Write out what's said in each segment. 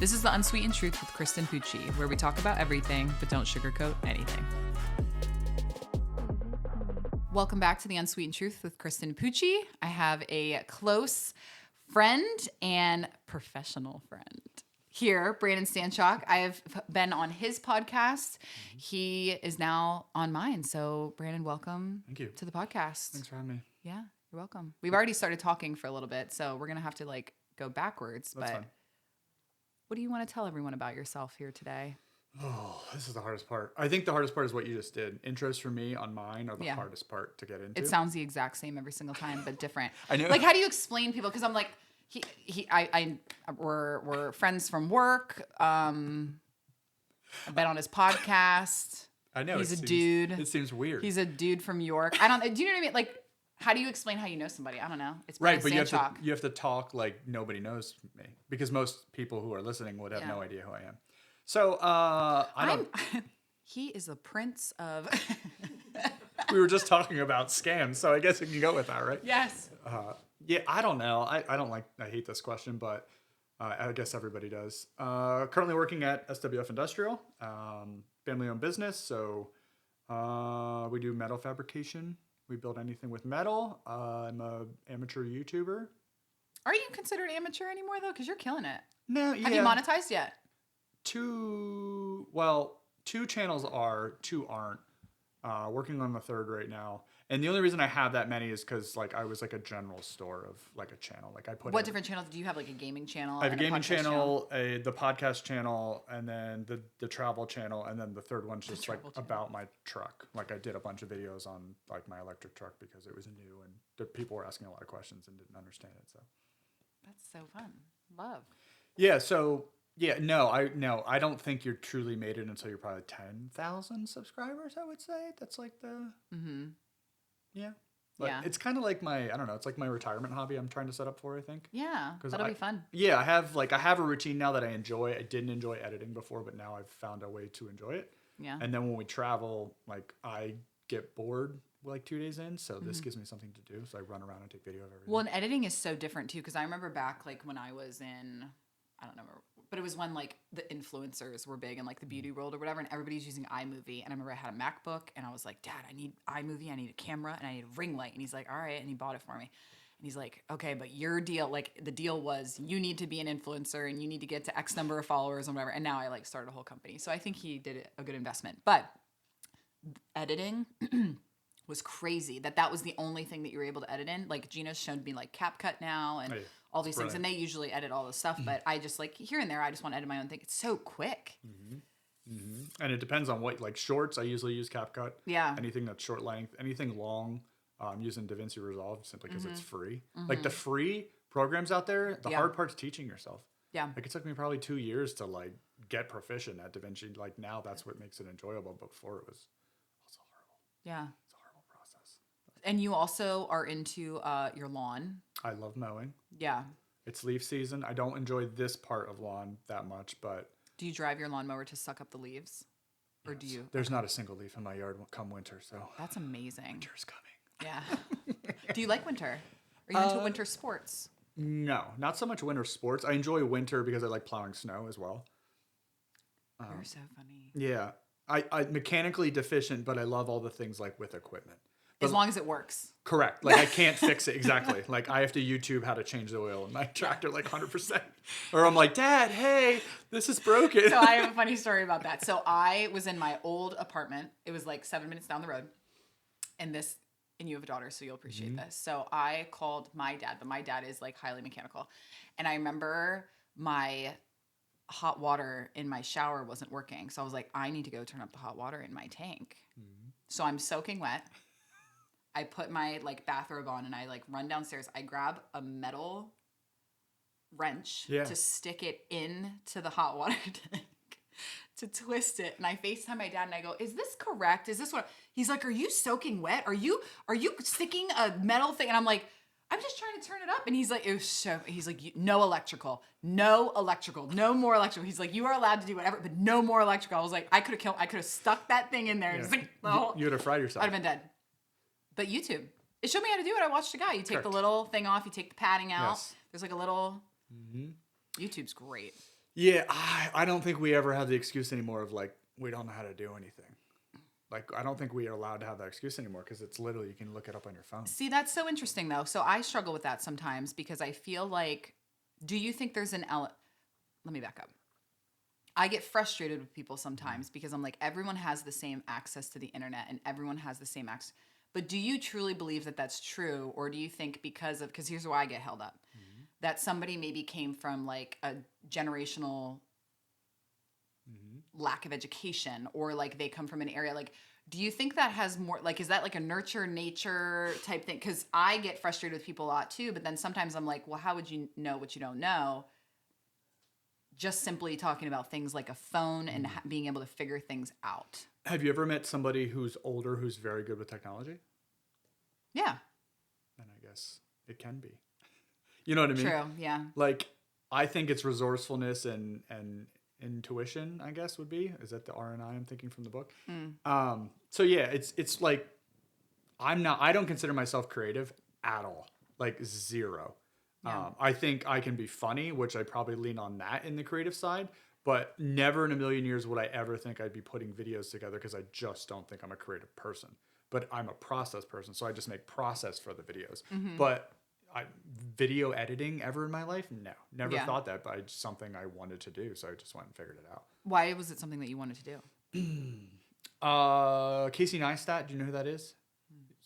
This is the Unsweetened Truth with Kristen Pucci, where we talk about everything but don't sugarcoat anything. Welcome back to the Unsweetened Truth with Kristen Pucci. I have a close friend and professional friend here, Brandon Stanchock. I have been on his podcast. He is now on mine. So, Brandon, welcome. Thank you To the podcast. Thanks for having me. Yeah, you're welcome. We've already started talking for a little bit, so we're going to have to go backwards. That's but fine. What do you want to tell everyone about yourself here today? Oh, this is the hardest part. I think the hardest part is what you just did. Intros for me on mine are the hardest part to get into. It sounds the exact same every single time, but different. I know. How do you explain people? Because I'm like, we're friends from work. I've been on his podcast. I know. He's a dude. It seems weird. He's a dude from York. Do you know what I mean? Like, how do you explain how you know somebody? I don't know. It's right, but Stanchock. you have to talk like nobody knows me, because most people who are listening would have no idea who I am. So He is the prince of. We were just talking about scams, so I guess we can go with that, right? Yes. Yeah, I don't know. I hate this question, but I guess everybody does. Currently working at SWF Industrial, family-owned business. So we do metal fabrication. We build anything with metal. I'm a amateur YouTuber. Are you considered amateur anymore though? Because you're killing it. No, yeah. Have you monetized yet? Two channels are, two aren't. Working on the third right now. And the only reason I have that many is because I was a general store of a channel. I put What different channels do you have? Like a gaming channel? I have a gaming channel, the podcast channel, and then the travel channel, and then the third one's just about my truck. I did a bunch of videos on my electric truck because it was new and the people were asking a lot of questions and didn't understand it. So that's so fun. Love. Yeah. So yeah, I don't think you're truly made it until you're probably 10,000 subscribers. I would say that's yeah. But it's kind of like I don't know, it's like my retirement hobby I'm trying to set up for, I think. Yeah, that'll be fun. Yeah, I have a routine now that I enjoy. I didn't enjoy editing before, but now I've found a way to enjoy it. Yeah. And then when we travel, I get bored 2 days in, so this gives me something to do. So I run around and take video of everything. Well, and editing is so different too, because I remember back when I was in, I don't know, but it was when the influencers were big in the beauty world or whatever, and everybody's using iMovie. And I remember I had a MacBook, and I was like, Dad, I need iMovie, I need a camera, and I need a ring light. And he's like, all right, and he bought it for me. And he's like, okay, but your deal, the deal was you need to be an influencer, and you need to get to X number of followers and whatever. And now I started a whole company. So I think he did a good investment. But editing was crazy. That was the only thing that you were able to edit in. Gina's showed me CapCut now and all these things, and they usually edit all the stuff. But I just here and there, I just want to edit my own thing. It's so quick. And it depends on what shorts. I usually use CapCut. Yeah. Anything that's short length, anything long, I'm using DaVinci Resolve simply because it's free. The free programs out there, the hard part's teaching yourself. Yeah. It took me probably 2 years to get proficient at DaVinci. Now that's what makes it enjoyable. But before it was also horrible. Yeah. It's a horrible process. And you also are into your lawn. I love mowing. Yeah. It's leaf season. I don't enjoy this part of lawn that much, but... Do you drive your lawnmower to suck up the leaves? Or do you? There's not a single leaf in my yard come winter, so... That's amazing. Winter's coming. Yeah. Do you like winter? Are you into winter sports? No, not so much winter sports. I enjoy winter because I like plowing snow as well. You're so funny. Yeah. I'm mechanically deficient, but I love all the things with equipment. As long as it works. Correct. I can't fix it. Exactly. I have to YouTube how to change the oil in my tractor 100%. Or I'm like, Dad, hey, this is broken. So I have a funny story about that. So I was in my old apartment. It was 7 minutes down the road. And you have a daughter, so you'll appreciate this. So I called my dad, but my dad is highly mechanical. And I remember my hot water in my shower wasn't working. So I was like, I need to go turn up the hot water in my tank. So I'm soaking wet. I put my bathrobe on and I run downstairs. I grab a metal wrench to stick it into the hot water tank to twist it. And I FaceTime my dad and I go, "Is this correct? Is this what?" He's like, "Are you soaking wet? Are you sticking a metal thing?" And I'm like, "I'm just trying to turn it up." And he's like, "No electrical, no more electrical." He's like, "You are allowed to do whatever, but no more electrical." I was like, I could have stuck that thing in there. Yeah. And You would have fried yourself. I'd have been dead. But YouTube. It showed me how to do it. I watched a guy. You take Correct. the little thing off. You take the padding out. Yes. There's a little... YouTube's great. Yeah, I don't think we ever have the excuse anymore of like, we don't know how to do anything. Like, I don't think we are allowed to have that excuse anymore because it's literally, you can look it up on your phone. See, that's so interesting though. So I struggle with that sometimes because I feel like, do you think there's let me back up. I get frustrated with people sometimes because I'm like, everyone has the same access to the internet and everyone has the same access. But do you truly believe that that's true? Or do you think because here's why I get held up, that somebody maybe came from like a generational lack of education, or like they come from an area like, do you think that has more, like, is that like a nurture nature type thing? Because I get frustrated with people a lot too, but then sometimes I'm like, well, how would you know what you don't know? Just simply talking about things like a phone and being able to figure things out. Have you ever met somebody who's older who's very good with technology? Yeah. And I guess it can be. You know what I mean? True. Yeah. Like, I think it's resourcefulness and intuition, I guess, would be. Is that the R&I I'm thinking from the book? So yeah, it's like, I don't consider myself creative at all. Like, zero. Yeah. I think I can be funny, which I probably lean on that in the creative side, but never in a million years would I ever think I'd be putting videos together because I just don't think I'm a creative person. But I'm a process person, so I just make process for the videos. But video editing ever in my life? No, never thought that, but it's something I wanted to do, so I just went and figured it out. Why was it something that you wanted to do? Casey Neistat, do you know who that is?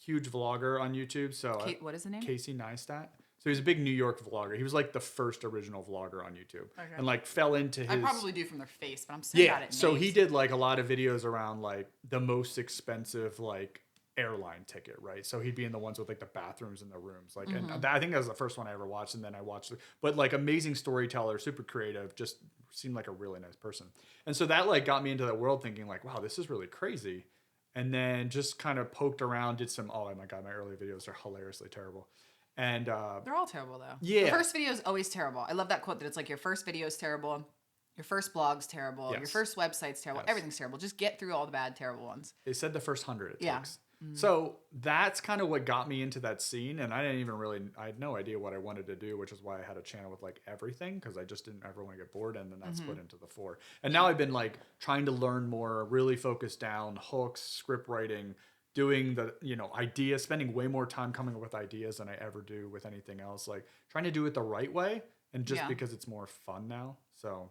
Huge vlogger on YouTube. So What is the name? Casey Neistat. So he's a big New York vlogger. He was like the first original vlogger on YouTube, and like fell into his. I probably do from their face, but I'm saying about it. So he did like a lot of videos around like the most expensive like airline ticket, right? So he'd be in the ones with like the bathrooms in the rooms, like, and I think that was the first one I ever watched, and then I watched it. But like, amazing storyteller, super creative, just seemed like a really nice person. And so that like got me into that world, thinking like, wow, this is really crazy. And then just kind of poked around, did some. Oh my god, my early videos are hilariously terrible. And they're all terrible though. Yeah. The first video is always terrible. I love that quote that it's like your first video is terrible, your first blog's terrible, your first website's terrible, everything's terrible. Just get through all the bad, terrible ones. They said the first 100 it takes. So that's kind of what got me into that scene. And I had no idea what I wanted to do, which is why I had a channel with like everything, because I just didn't ever want to get bored. And then that's put into the fore. And now I've been like trying to learn more, really focus down, hooks, script writing, doing the, ideas, spending way more time coming up with ideas than I ever do with anything else. Like trying to do it the right way. And just because it's more fun now. So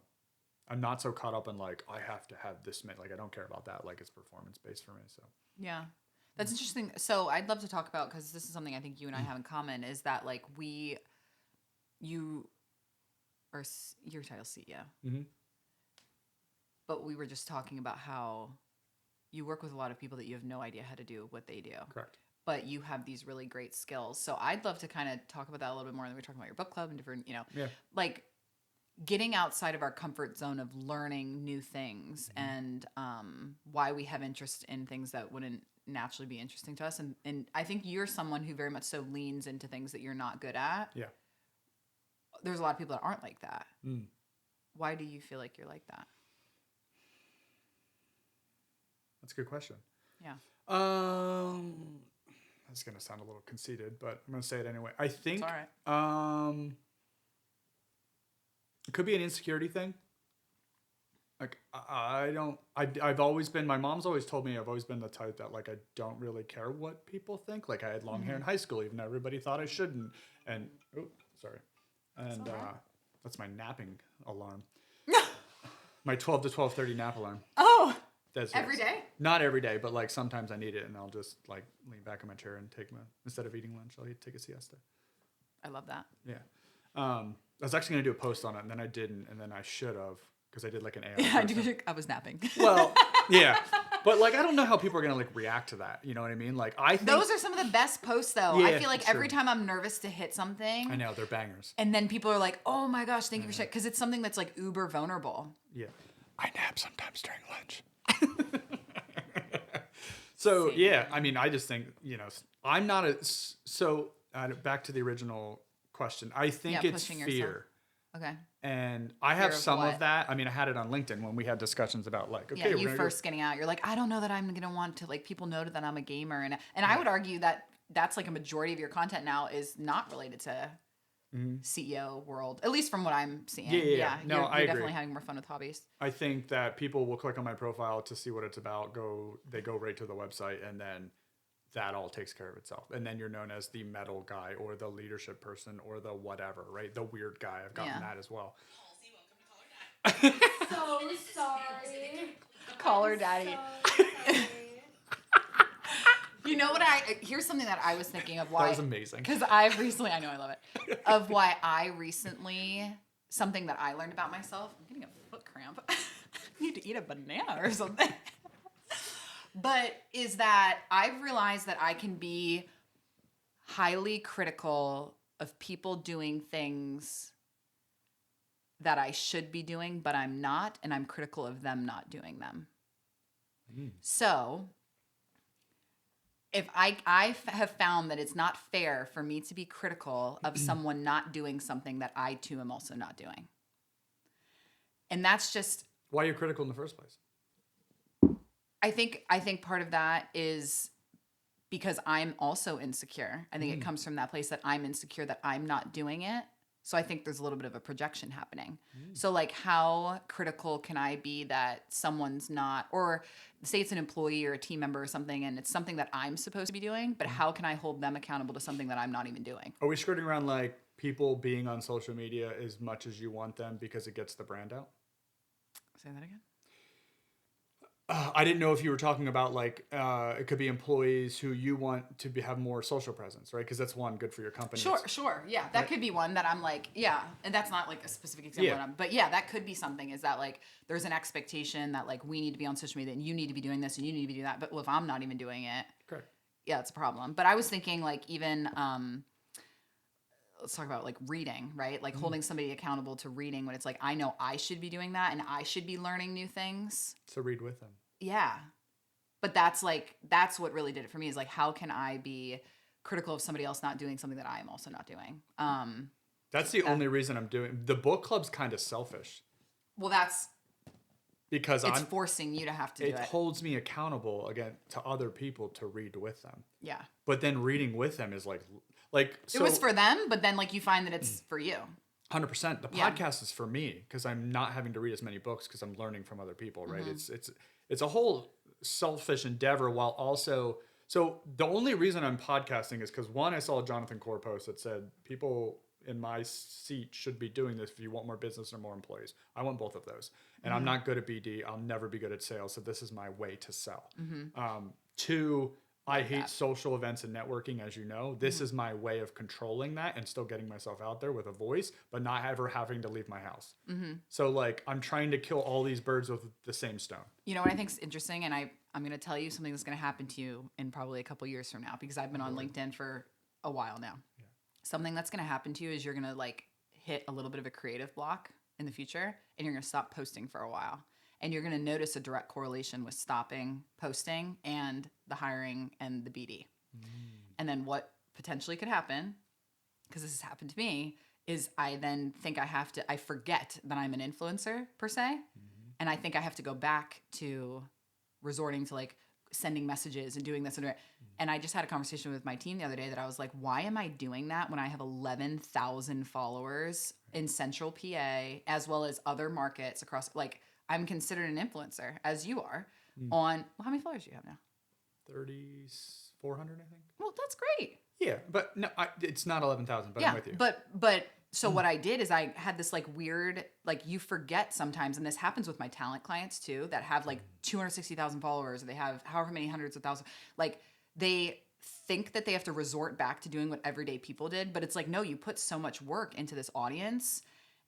I'm not so caught up in like, I have to have this, like, I don't care about that. Like, it's performance based for me. So yeah. That's interesting. So I'd love to talk about, because this is something I think you and I have in common, is that like your title's CEO. But we were just talking about how you work with a lot of people that you have no idea how to do what they do. Correct. But you have these really great skills. So I'd love to kind of talk about that a little bit more. And we're talking about your book club and different, like getting outside of our comfort zone of learning new things and why we have interest in things that wouldn't naturally be interesting to us. And I think you're someone who very much so leans into things that you're not good at. Yeah. There's a lot of people that aren't like that. Why do you feel like you're like that? That's a good question. Yeah. That's going to sound a little conceited, but I'm going to say it anyway. I think It's all right. It could be an insecurity thing. Like, I've always been, my mom's always told me I've always been the type that like, I don't really care what people think. Like I had long hair in high school, even though everybody thought I shouldn't. And, sorry. And that's my napping alarm. My 12 to 12:30 nap alarm. Oh, That's every day? Not every day, but like sometimes I need it, and I'll just like lean back in my chair and instead of eating lunch, I'll take a siesta. I love that. Yeah. I was actually going to do a post on it, and then I didn't, and then I should have, because I did like an AI. Yeah, I was napping. Well, yeah. But like, I don't know how people are going to like react to that. You know what I mean? Like, I think those are some of the best posts though. Yeah, I feel like true. every time I'm nervous to hit something. I know, they're bangers. And then people are like, oh my gosh, thank you for sharing. Because it's something that's like uber vulnerable. Yeah. I nap sometimes during lunch. So, Same. yeah, I mean, I just think, I'm not back to the original question. I think it's pushing fear. yourself. Okay. And I have Fear of some what? of that. I mean, I had it on LinkedIn when we had discussions about like, okay, Yeah, we're you gonna first getting out. You're like, I don't know that I'm going to want to, like, people know that I'm a gamer. And I would argue that that's like a majority of your content now is not related to CEO world, at least from what I'm seeing. Yeah. No, you're I agree. definitely having more fun with hobbies. I think that people will click on my profile to see what it's about. They go right to the website, and then that all takes care of itself. And then you're known as the metal guy or the leadership person or the whatever, right? The weird guy. I've gotten that as well. So sorry. Caller daddy. You know what here's something that I was thinking of why. That was amazing. Because I know I love it. Of why I recently, something that I learned about myself, I'm getting a foot cramp. I need to eat a banana or something. But is that I've realized that I can be highly critical of people doing things that I should be doing, but I'm not, and I'm critical of them not doing them. So if I have found that it's not fair for me to be critical of someone not doing something that I too am also not doing. And that's just why you're critical in the first place. I think part of that is because I'm also insecure. I think it comes from that place that I'm insecure that I'm not doing it. So I think there's a little bit of a projection happening. So like, how critical can I be that someone's not, or say it's an employee or a team member or something, and it's something that I'm supposed to be doing, but how can I hold them accountable to something that I'm not even doing? Are we skirting around like people being on social media as much as you want them because it gets the brand out? Say that again. I didn't know if you were talking about like it could be employees who you want to have more social presence, right? Because that's one good for your company. Sure. Yeah, that could be one that I'm like, yeah, and that's not like a specific example. Yeah. But yeah, that could be something. Is that like there's an expectation that like we need to be on social media and you need to be doing this and you need to be doing that. But if I'm not even doing it, correct. Yeah, it's a problem. But I was thinking like even let's talk about like reading, right? Like holding somebody accountable to reading when it's like I know I should be doing that and I should be learning new things. So read with them. Yeah. But that's what really did it for me is like, how can I be critical of somebody else not doing something that I am also not doing? That's the only reason I'm doing the book club's kind of selfish. Well, that's because it's forcing you to have to do it. It holds me accountable again to other people to read with them. Yeah. But then reading with them is like so it was for them, but then like you find that it's for you. 100%. The podcast is for me because I'm not having to read as many books because I'm learning from other people, right? It's a whole selfish endeavor while also. So the only reason I'm podcasting is because one, I saw a Jonathan Core post that said people in my seat should be doing this if you want more business or more employees. I want both of those. And I'm not good at BD. I'll never be good at sales. So this is my way to sell. Two, I hate social events and networking, as you know. This is my way of controlling that and still getting myself out there with a voice, but not ever having to leave my house. So like I'm trying to kill all these birds with the same stone. You know what I think is interesting? And I'm going to tell you something that's going to happen to you in probably a couple years from now because I've been on LinkedIn for a while now. Yeah. Something that's going to happen to you is you're going to like hit a little bit of a creative block in the future and you're going to stop posting for a while. And you're going to notice a direct correlation with stopping posting and the hiring and the BD. And then what potentially could happen, because this has happened to me, is I then think I forget that I'm an influencer per se. And I think I have to go back to resorting to like sending messages and doing this and that. And I just had a conversation with my team the other day that I was like, why am I doing that when I have 11,000 followers in Central PA as well as other markets across, like, I'm considered an influencer, as you are, on... Well, how many followers do you have now? 3,400, I think. Well, that's great. Yeah, but no, it's not 11,000, but I'm with you. But so what I did is I had this, like, weird... Like, you forget sometimes, and this happens with my talent clients, too, that have, like, 260,000 followers, or they have however many hundreds of thousands. Like, they think that they have to resort back to doing what everyday people did, but it's like, no, you put so much work into this audience...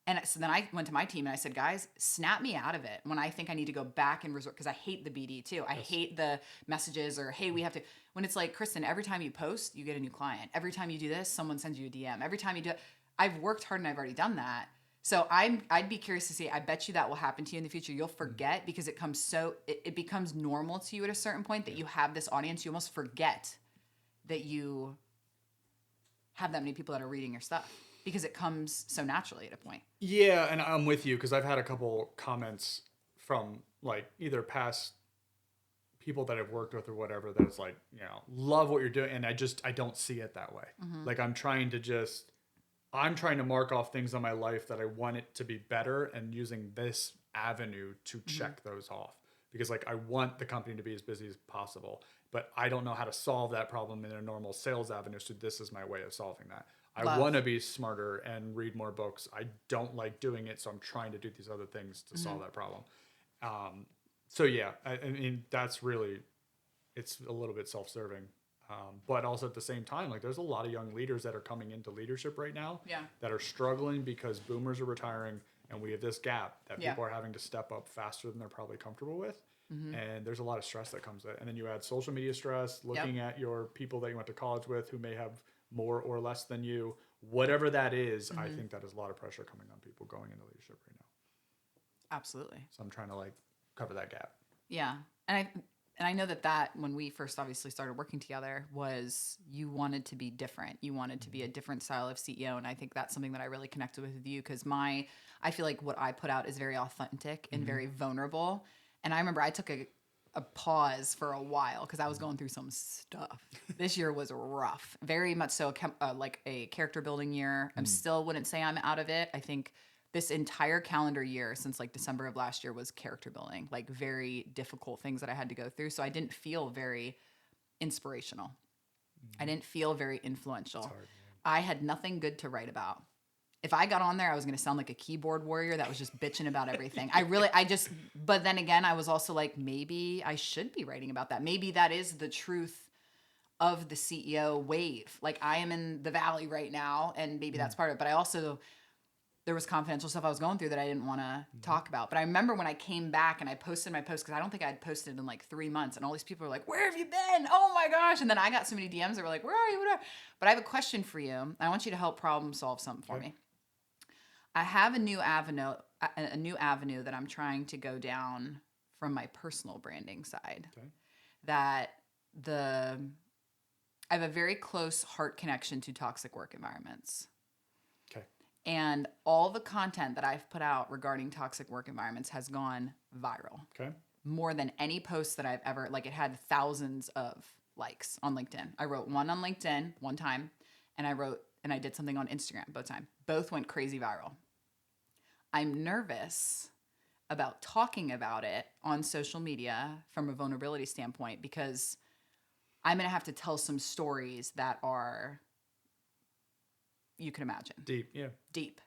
And so then I went to my team and I said, guys, snap me out of it when I think I need to go back and resort, because I hate the BD too. I hate the messages or, hey, we have to, when it's like, Kristen, every time you post, you get a new client. Every time you do this, someone sends you a DM. Every time you do it, I've worked hard and I've already done that. So I'd be curious to see, I bet you that will happen to you in the future. You'll forget because it becomes normal to you at a certain point that you have this audience. You almost forget that you have that many people that are reading your stuff. Because it comes so naturally at a point. Yeah, and I'm with you because I've had a couple comments from like either past people that I've worked with or whatever that's like, love what you're doing, and I don't see it that way. Like I'm trying to just I'm trying to mark off things on my life that I want it to be better and using this avenue to check those off. Because like I want the company to be as busy as possible, but I don't know how to solve that problem in a normal sales avenue. So this is my way of solving that. I Love. want to be smarter and read more books. I don't like doing it, so I'm trying to do these other things to solve that problem. So yeah, I mean that's really, it's a little bit self-serving, but also at the same time, like there's a lot of young leaders that are coming into leadership right now Yeah. that are struggling because boomers are retiring, and we have this gap that Yeah. people are having to step up faster than they're probably comfortable with. And there's a lot of stress that comes with it. And then you add social media stress, looking at your people that you went to college with who may have more or less than you, whatever that is. I think that is a lot of pressure coming on people going into leadership right now. Absolutely. So I'm trying to like cover that gap. Yeah. And I know that when we first obviously started working together was you wanted to be different. You wanted to be a different style of CEO. And I think that's something that I really connected with you because I feel like what I put out is very authentic and very vulnerable. And I remember I took a pause for a while because I was going through some stuff. This year was rough, very much so like a character building year. I still wouldn't say I'm out of it. I think this entire calendar year since like December of last year was character building, like very difficult things that I had to go through. So I didn't feel very inspirational. I didn't feel very influential. I had nothing good to write about. If I got on there, I was going to sound like a keyboard warrior that was just bitching about everything. But then again, I was also like, maybe I should be writing about that. Maybe that is the truth of the CEO wave. Like I am in the valley right now and maybe that's part of it. But I also, there was confidential stuff I was going through that I didn't want to talk about. But I remember when I came back and I posted my post, because I don't think I'd posted in like 3 months. And all these people were like, where have you been? Oh my gosh. And then I got so many DMs that were like, where are you? Whatever. But I have a question for you. I want you to help problem solve something for me. I have a new avenue that I'm trying to go down from my personal branding side. That I have a very close heart connection to toxic work environments. Okay. And all the content that I've put out regarding toxic work environments has gone viral. Okay. More than any post that I've ever, like it had thousands of likes on LinkedIn. I wrote one on LinkedIn one time and I did something on Instagram both times. Both went crazy viral. I'm nervous about talking about it on social media from a vulnerability standpoint because I'm going to have to tell some stories that are, you can imagine. Deep. Yeah. Deep.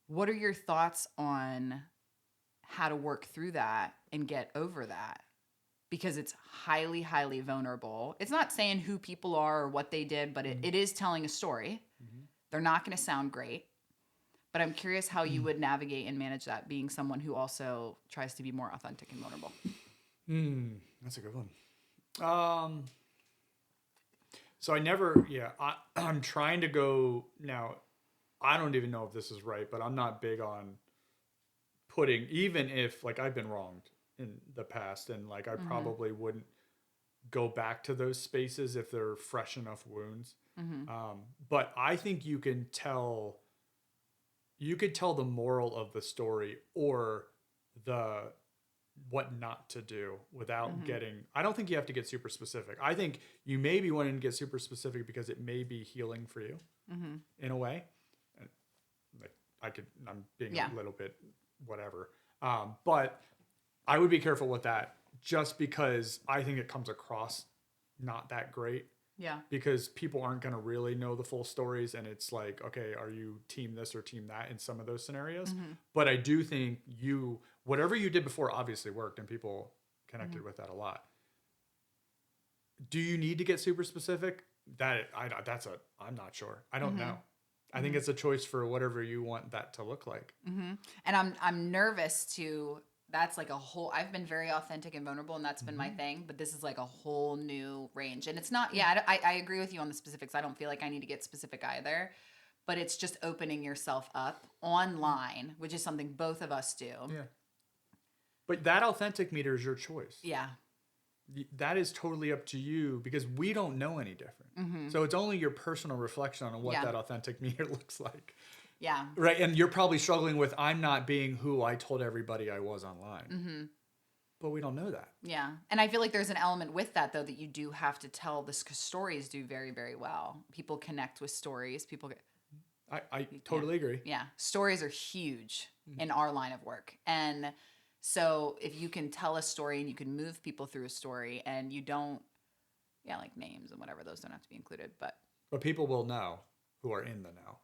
What are your thoughts on how to work through that and get over that? Because it's highly, highly vulnerable. It's not saying who people are or what they did, but it is telling a story. They're not going to sound great. But I'm curious how you would navigate and manage that, being someone who also tries to be more authentic and vulnerable. That's a good one. So I'm trying to go now. I don't even know if this is right, but I'm not big on putting, even if like I've been wronged in the past and like I probably wouldn't go back to those spaces if they're fresh enough wounds. But I think you could tell the moral of the story or what not to do without getting, I don't think you have to get super specific. I think you may be wanting to get super specific because it may be healing for you in a way. And like I'm being a little bit whatever. But I would be careful with that just because I think it comes across not that great. Yeah. Because people aren't going to really know the full stories. And it's like, okay, are you team this or team that in some of those scenarios? But I do think whatever you did before obviously worked and people connected with that a lot. Do you need to get super specific? I'm not sure. I don't know. I think it's a choice for whatever you want that to look like. And I'm nervous to, that's like I've been very authentic and vulnerable and that's been my thing, but this is like a whole new range. And it's not, I agree with you on the specifics. I don't feel like I need to get specific either, but it's just opening yourself up online, which is something both of us do. Yeah. But that authentic meter is your choice. Yeah. That is totally up to you because we don't know any different. So it's only your personal reflection on what that authentic meter looks like. Yeah. Right. And you're probably struggling with, I'm not being who I told everybody I was online. But we don't know that. Yeah. And I feel like there's an element with that, though, that you do have to tell this because stories do very, very well. People connect with stories. I totally agree. Yeah. Stories are huge in our line of work. And so if you can tell a story and you can move people through a story and you don't, like names and whatever, those don't have to be included, but people will know who are in the know.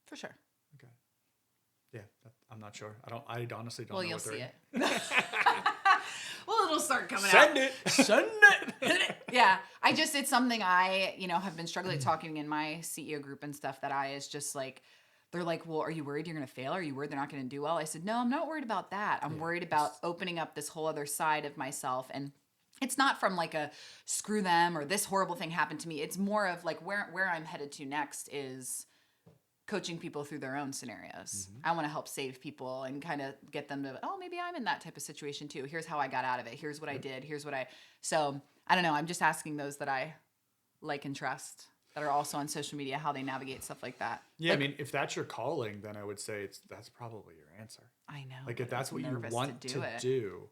for sure. Okay. Yeah, I'm not sure. I honestly don't know You'll what they're see in. it. Well, it'll start coming Send out. it. Send it. Yeah. It's something I, have been struggling talking in my CEO group and stuff that is just like, they're like, well, are you worried you're going to fail? Are you worried they're not going to do well? I said, no, I'm not worried about that. I'm worried about opening up this whole other side of myself. And it's not from like a screw them or this horrible thing happened to me. It's more of like where I'm headed to next is coaching people through their own scenarios. I want to help save people and kind of get them to, maybe I'm in that type of situation too. Here's how I got out of it. Here's what I did. So I don't know. I'm just asking those that I like and trust that are also on social media, how they navigate stuff like that. Yeah. I mean, if that's your calling, then I would say that's probably your answer. I know. Like if that's what you want to do,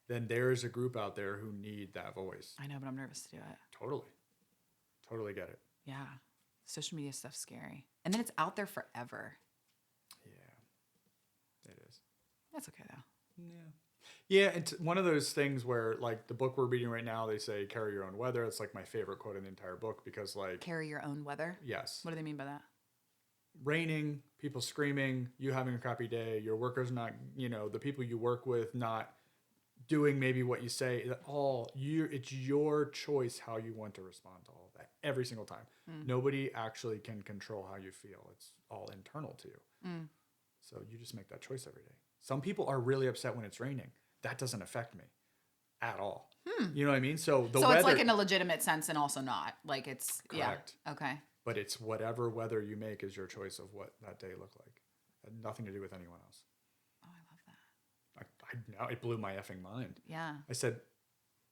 then there's a group out there who need that voice. I know, but I'm nervous to do it. Totally get it. Yeah. Social media stuff's scary. And then it's out there forever. Yeah, it is. That's okay though. Yeah, it's one of those things where like the book we're reading right now, they say carry your own weather. It's like my favorite quote in the entire book because like carry your own weather? Yes. What do they mean by that? Raining, people screaming, you having a crappy day, your workers not, the people you work with not doing maybe what you say, it's your choice how you want to respond to all of that every single time. Nobody actually can control how you feel. It's all internal to you. So you just make that choice every day. Some people are really upset when it's raining. That doesn't affect me at all. You know what I mean? So weather, it's like in a legitimate sense and also not. Like it's, correct. Yeah. Okay. But it's whatever weather you make is your choice of what that day looked like. It had nothing to do with anyone else. Oh, I love that. Now it blew my effing mind. Yeah. I said,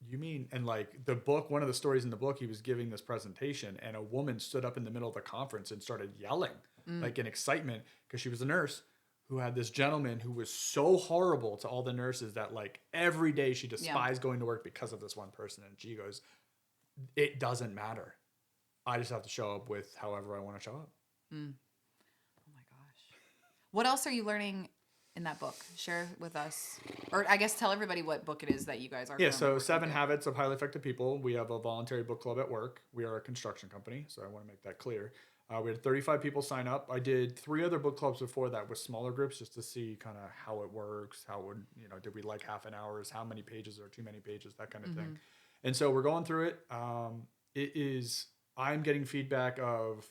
you mean, and like the book, one of the stories in the book, he was giving this presentation and a woman stood up in the middle of the conference and started yelling like in excitement because she was a nurse who had this gentleman who was so horrible to all the nurses that like every day she despised going to work because of this one person. And she goes, it doesn't matter. I just have to show up with however I want to show up. Oh my gosh. What else are you learning in that book? Share with us, or I guess tell everybody what book it is that you guys are. Yeah, so 7 Habits of Highly Effective People. We have a voluntary book club at work. We are a construction company, so I want to make that clear. We had 35 people sign up. I did 3 other book clubs before that with smaller groups just to see kind of how it works, did we like half an hour, how many pages or too many pages, that kind of thing. And so we're going through it. I'm getting feedback of,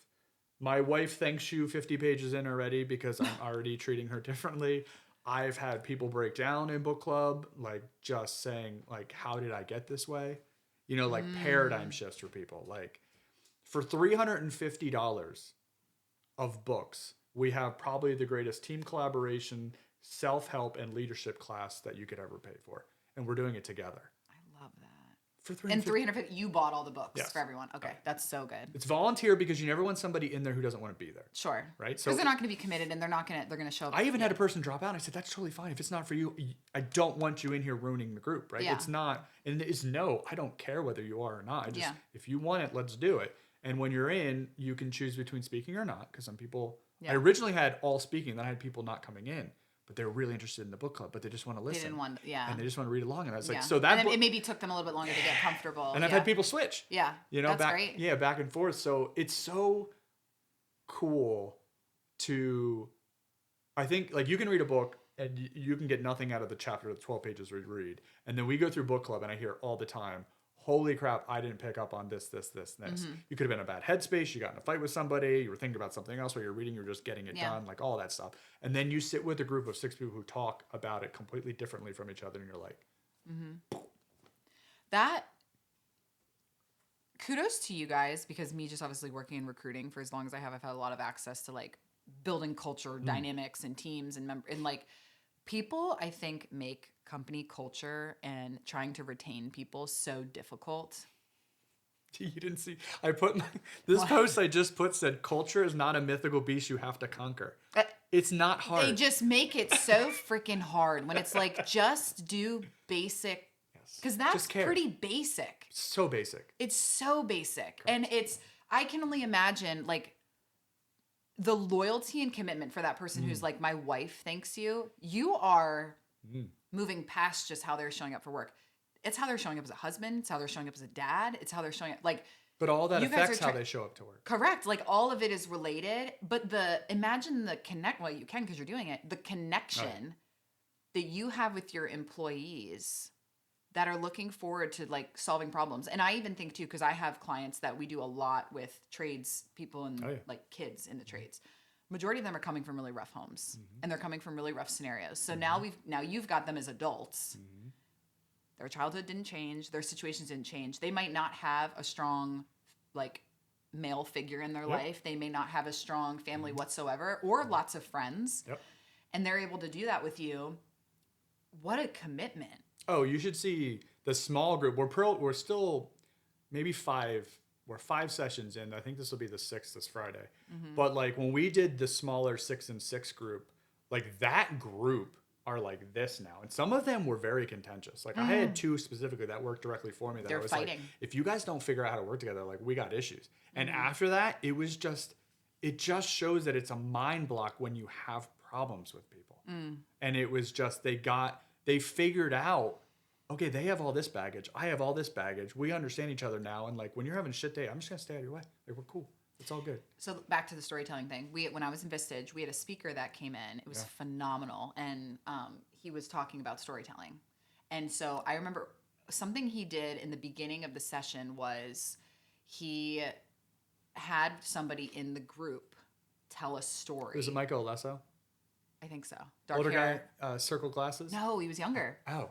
my wife thanks you 50 pages in already because I'm already treating her differently. I've had people break down in book club, like just saying like, how did I get this way? Like paradigm shifts for people. Like for $350 of books, we have probably the greatest team collaboration, self-help, and leadership class that you could ever pay for. And we're doing it together. I love that. For $350, you bought all the books Yes. for everyone. Okay, that's so good. It's volunteer because you never want somebody in there who doesn't want to be there. Sure. Right? So because they're not going to be committed and they're going to show up. I even had a person drop out. I said, that's totally fine. If it's not for you, I don't want you in here ruining the group, right? Yeah. It's not, and it's no, I don't care whether you are or not. If you want it, let's do it. And when you're in, you can choose between speaking or not. Because some people, I originally had all speaking, then I had people not coming in. But they were really interested in the book club, but they just want to listen. They didn't want, And they just want to read along. And I was like, yeah. so that and it maybe took them a little bit longer to get comfortable. And I've had people switch. Yeah. That's great. Yeah, back and forth. So it's so cool to, I think, like you can read a book and you can get nothing out of the chapter, the 12 pages we read. And then we go through book club and I hear all the time, holy crap, I didn't pick up on this. You could have been in a bad headspace. You got in a fight with somebody. You were thinking about something else while you're reading. You're just getting it done, like all that stuff. And then you sit with a group of 6 people who talk about it completely differently from each other. And you're like, that, kudos to you guys, because me just obviously working in recruiting for as long as I have, I've had a lot of access to like building culture dynamics and teams and like people, I think, make company culture and trying to retain people so difficult. You didn't see, I put this post I just put said, culture is not a mythical beast you have to conquer. It's not hard. They just make it so freaking hard when it's like, just do basic, because that's pretty basic. So basic. It's so basic. Correct. And I can only imagine like the loyalty and commitment for that person who's like, my wife thanks you, you are moving past just how they're showing up for work. It's how they're showing up as a husband. It's how they're showing up as a dad. It's how they're showing up. Like, But all that you guys affects are how they show up to work. correct. Like, all of it is related. But imagine the well, you can because you're doing it. The connection that you have with your employees that are looking forward to like solving problems. And I even think too, because I have clients that we do a lot with trades people and like kids in the trades. Majority of them are coming from really rough homes and they're coming from really rough scenarios. So now you've got them as adults. Their childhood didn't change. Their situations didn't change. They might not have a strong like male figure in their life. They may not have a strong family whatsoever or lots of friends. And they're able to do that with you. What a commitment. Oh, you should see the small group. We're still maybe 5. We're 5 sessions in. I think this will be the 6th this Friday. But like when we did the smaller 6 and 6 group, like that group are like this now. And some of them were very contentious. Like I had 2 specifically that worked directly for me that They're I was fighting. like, if you guys don't figure out how to work together, like we got issues. And after that, it just shows that it's a mind block when you have problems with people. And it was just, they figured out, okay, they have all this baggage. I have all this baggage. We understand each other now. And like, when you're having a shit day, I'm just going to stay out of your way. Like, we're cool. It's all good. So back to the storytelling thing. When I was in Vistage, we had a speaker that came in. It was phenomenal. And he was talking about storytelling. And so I remember something he did in the beginning of the session was he had somebody in the group tell a story. Was it Michael Alesso? I think so. Dark Older hair. guy, circle glasses? No, he was younger. Oh.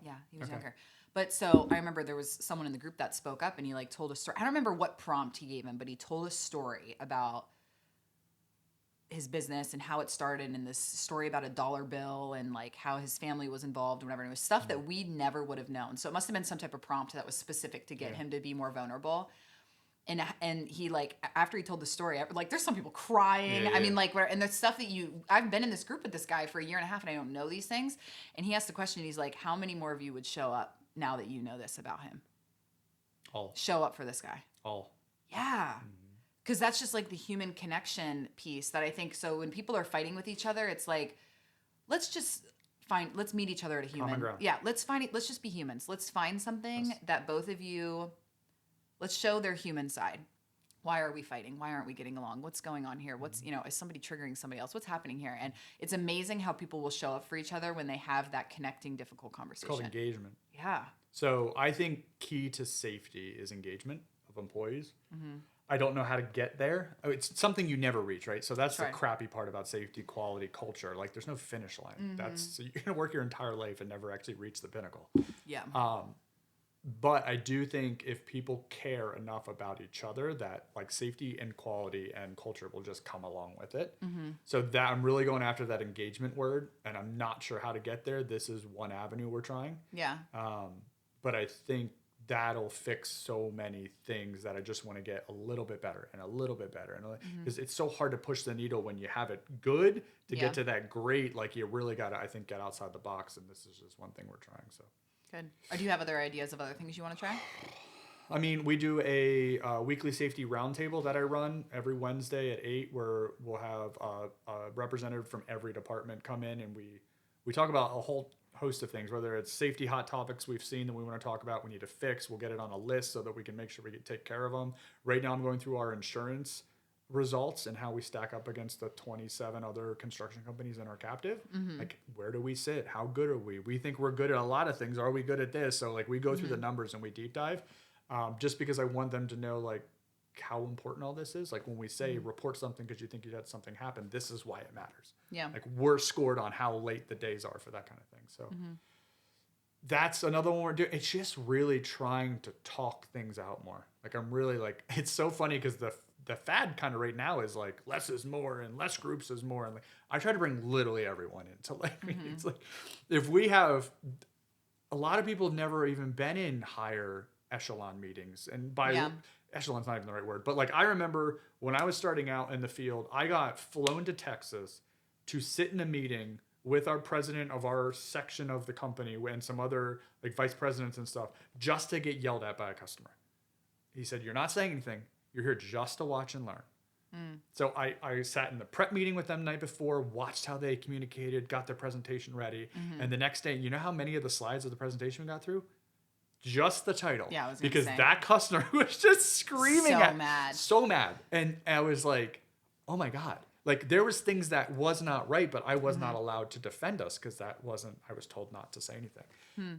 Yeah, he was younger. But so I remember there was someone in the group that spoke up and he like told a story. I don't remember what prompt he gave him, but he told a story about his business and how it started and this story about a dollar bill and like how his family was involved and whatever. And it was stuff that we never would have known. So it must have been some type of prompt that was specific to get him to be more vulnerable. And he like, after he told the story, like there's some people crying. I mean, like, and there's stuff that I've been in this group with this guy for a year and a half and I don't know these things. And he asked the question, he's like, how many more of you would show up now that you know this about him? All. Show up for this guy. All. Yeah. Because that's just like the human connection piece that I think. So when people are fighting with each other, it's like, let's meet each other at a human. Common ground. Yeah. Let's just be humans. Let's find something that both of you, let's show their human side. Why are we fighting? Why aren't we getting along? What's going on here? What's, is somebody triggering somebody else? What's happening here? And it's amazing how people will show up for each other when they have that connecting, difficult conversation. It's called engagement. Yeah. So I think key to safety is engagement of employees. I don't know how to get there. It's something you never reach, right? So that's the crappy part about safety, quality, culture. Like there's no finish line. So you're going to work your entire life and never actually reach the pinnacle. Yeah. But I do think if people care enough about each other, that like safety and quality and culture will just come along with it. So that I'm really going after that engagement word, and I'm not sure how to get there. This is one avenue we're trying. Yeah. But I think that'll fix so many things that I just want to get a little bit better and a little bit better. And because it's so hard to push the needle when you have it good to get to that great, like you really got to, I think, get outside the box. And this is just one thing we're trying. So. Good. Or do you have other ideas of other things you want to try? I mean, we do a weekly safety roundtable that I run every Wednesday at 8, where we'll have a representative from every department come in, and we talk about a whole host of things, whether it's safety hot topics we've seen that we want to talk about, we need to fix. We'll get it on a list so that we can make sure we take care of them. Right now I'm going through our insurance results and how we stack up against the 27 other construction companies in our captive. Like, where do we sit? How good are we? We think we're good at a lot of things. Are we good at this? So like we go through the numbers and we deep dive, just because I want them to know like how important all this is. Like when we say report something because you think you had something happen, this is why it matters. Yeah. Like we're scored on how late the days are for that kind of thing. So that's another one we're doing. It's just really trying to talk things out more. Like I'm really like, it's so funny because the fad kind of right now is like less is more and less groups is more. And like, I try to bring literally everyone in. So like, it's like, if we have, a lot of people have never even been in higher echelon meetings, and by echelon's not even the right word, but like, I remember when I was starting out in the field, I got flown to Texas to sit in a meeting with our president of our section of the company and some other like vice presidents and stuff, just to get yelled at by a customer. He said, "You're not saying anything. You're here just to watch and learn." So I sat in the prep meeting with them the night before, watched how they communicated, got their presentation ready. And the next day, you know how many of the slides of the presentation we got through? Just the title. Yeah, I was gonna because say. that customer was just screaming so mad. And I was like, oh my God. Like there was things that was not right, but I was not allowed to defend us because I was told not to say anything.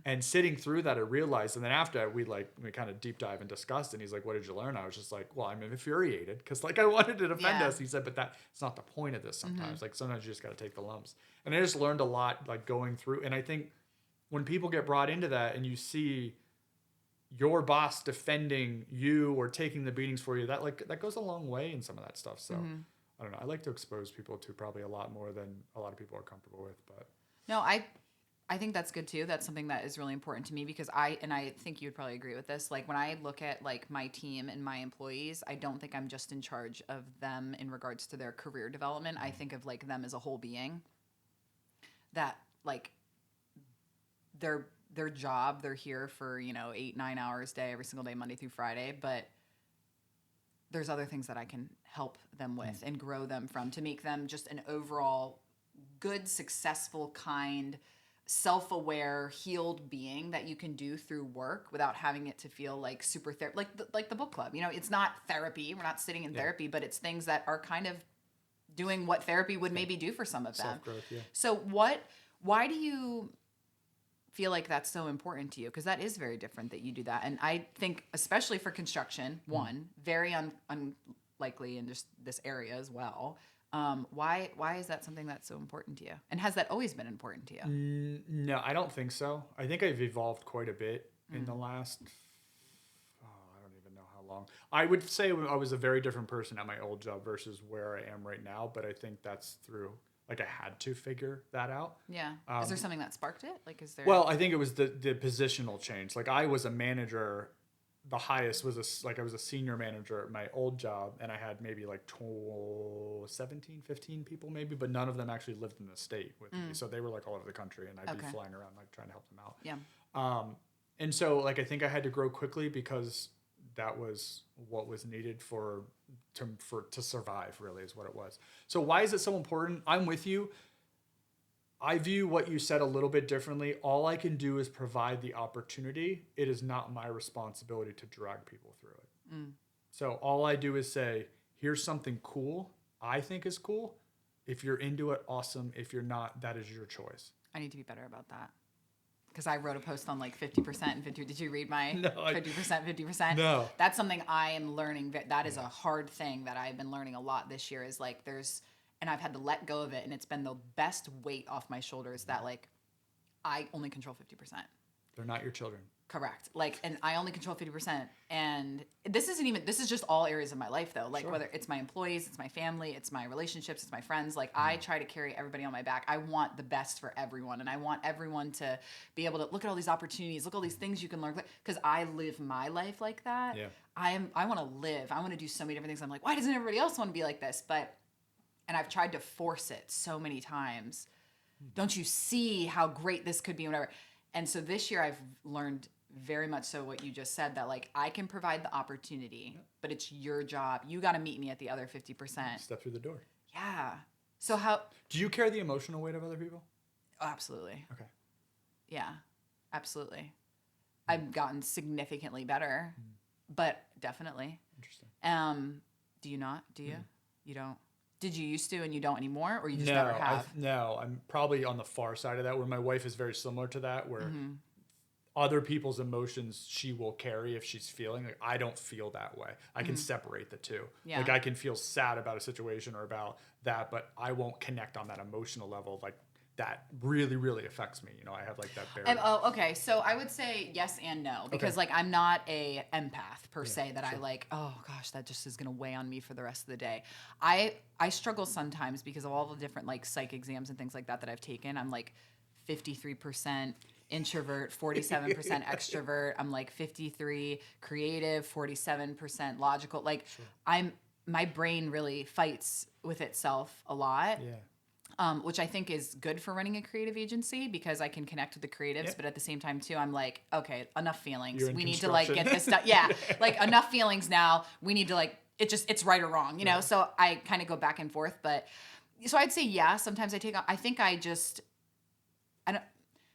And sitting through that, I realized, and then after we kind of deep dive and discussed, and he's like, what did you learn? I was just like, well, I'm infuriated because like I wanted to defend us. He said, but that's not the point of this sometimes. Like sometimes you just got to take the lumps. And I just learned a lot like going through. And I think when people get brought into that and you see your boss defending you or taking the beatings for you, that goes a long way in some of that stuff. So I don't know. I like to expose people to probably a lot more than a lot of people are comfortable with. But no, I think that's good too. That's something that is really important to me because I think you would probably agree with this. Like when I look at like my team and my employees, I don't think I'm just in charge of them in regards to their career development. I think of like them as a whole being. That like their job, they're here for 8-9 hours a day every single day, Monday through Friday, but there's other things that I can help them with and grow them from to make them just an overall good, successful, kind, self-aware, healed being that you can do through work without having it to feel like super like the book club. It's not therapy. We're not sitting in therapy, but it's things that are kind of doing what therapy would maybe do for some of them. Self-growth, yeah. So why do you feel like that's so important to you? Because that is very different that you do that. And I think, especially for construction, very unlikely in just this area as well. Why is that something that's so important to you? And has that always been important to you? No, I don't think so. I think I've evolved quite a bit in the last, I don't even know how long. I would say I was a very different person at my old job versus where I am right now. But I think that's through, like I had to figure that out. Yeah. Is there something that sparked it? Like, is there? Well, I think it was the positional change. Like I was a manager. The highest was I was a senior manager at my old job, and I had maybe like 17, 15 people maybe, but none of them actually lived in the state with me. So they were like all over the country, and I'd be flying around like trying to help them out. Yeah. And so like I think I had to grow quickly because that was what was needed to survive, really, is what it was. So why is it so important? I'm with you. I view what you said a little bit differently. All I can do is provide the opportunity. It is not my responsibility to drag people through it. So all I do is say, here's something cool I think is cool. If you're into it, awesome. If you're not, that is your choice. I need to be better about that. Because I wrote a post on like 50% and 50%. Did you read my 50%, 50%? No. That's something I am learning. That is a hard thing that I've been learning a lot this year is like and I've had to let go of it. And it's been the best weight off my shoulders that like I only control 50%. They're not your children. Correct. Like, and I only control 50%. And this is just all areas of my life though. Like whether it's my employees, it's my family, it's my relationships, it's my friends. Like I try to carry everybody on my back. I want the best for everyone. And I want everyone to be able to look at all these opportunities, look at all these things you can learn. Because I live my life like that. Yeah. I want to live. I want to do so many different things. I'm like, why doesn't everybody else want to be like this? And I've tried to force it so many times. Don't you see how great this could be? Whatever. And so this year I've learned very much so what you just said, that like I can provide the opportunity, but it's your job. You got to meet me at the other 50%. Step through the door. Yeah. So how do you carry the emotional weight of other people? Oh, absolutely. Okay. Yeah, absolutely. I've gotten significantly better, but definitely. Interesting. Do you not? Do you? You don't? Did you used to and you don't anymore, or you just never have? No, I'm probably on the far side of that, where my wife is very similar to that, where other people's emotions she will carry if she's feeling. Like, I don't feel that way. I can separate the two. Yeah. Like I can feel sad about a situation or about that, but I won't connect on that emotional level. Like that really, really affects me. You know, I have like that barrier. Okay. So I would say yes and no, because like I'm not a empath per se that I like, oh gosh, that just is going to weigh on me for the rest of the day. I struggle sometimes because of all the different like psych exams and things like that I've taken. I'm like 53% introvert, 47% extrovert. I'm like 53 creative, 47% logical. Like my brain really fights with itself a lot. Yeah. Which I think is good for running a creative agency because I can connect with the creatives, but at the same time too, I'm like, okay, enough feelings. We need to like get this done. Yeah, like enough feelings now. We need to like it's right or wrong, you know? So I kind of go back and forth, but so I'd say, yeah, sometimes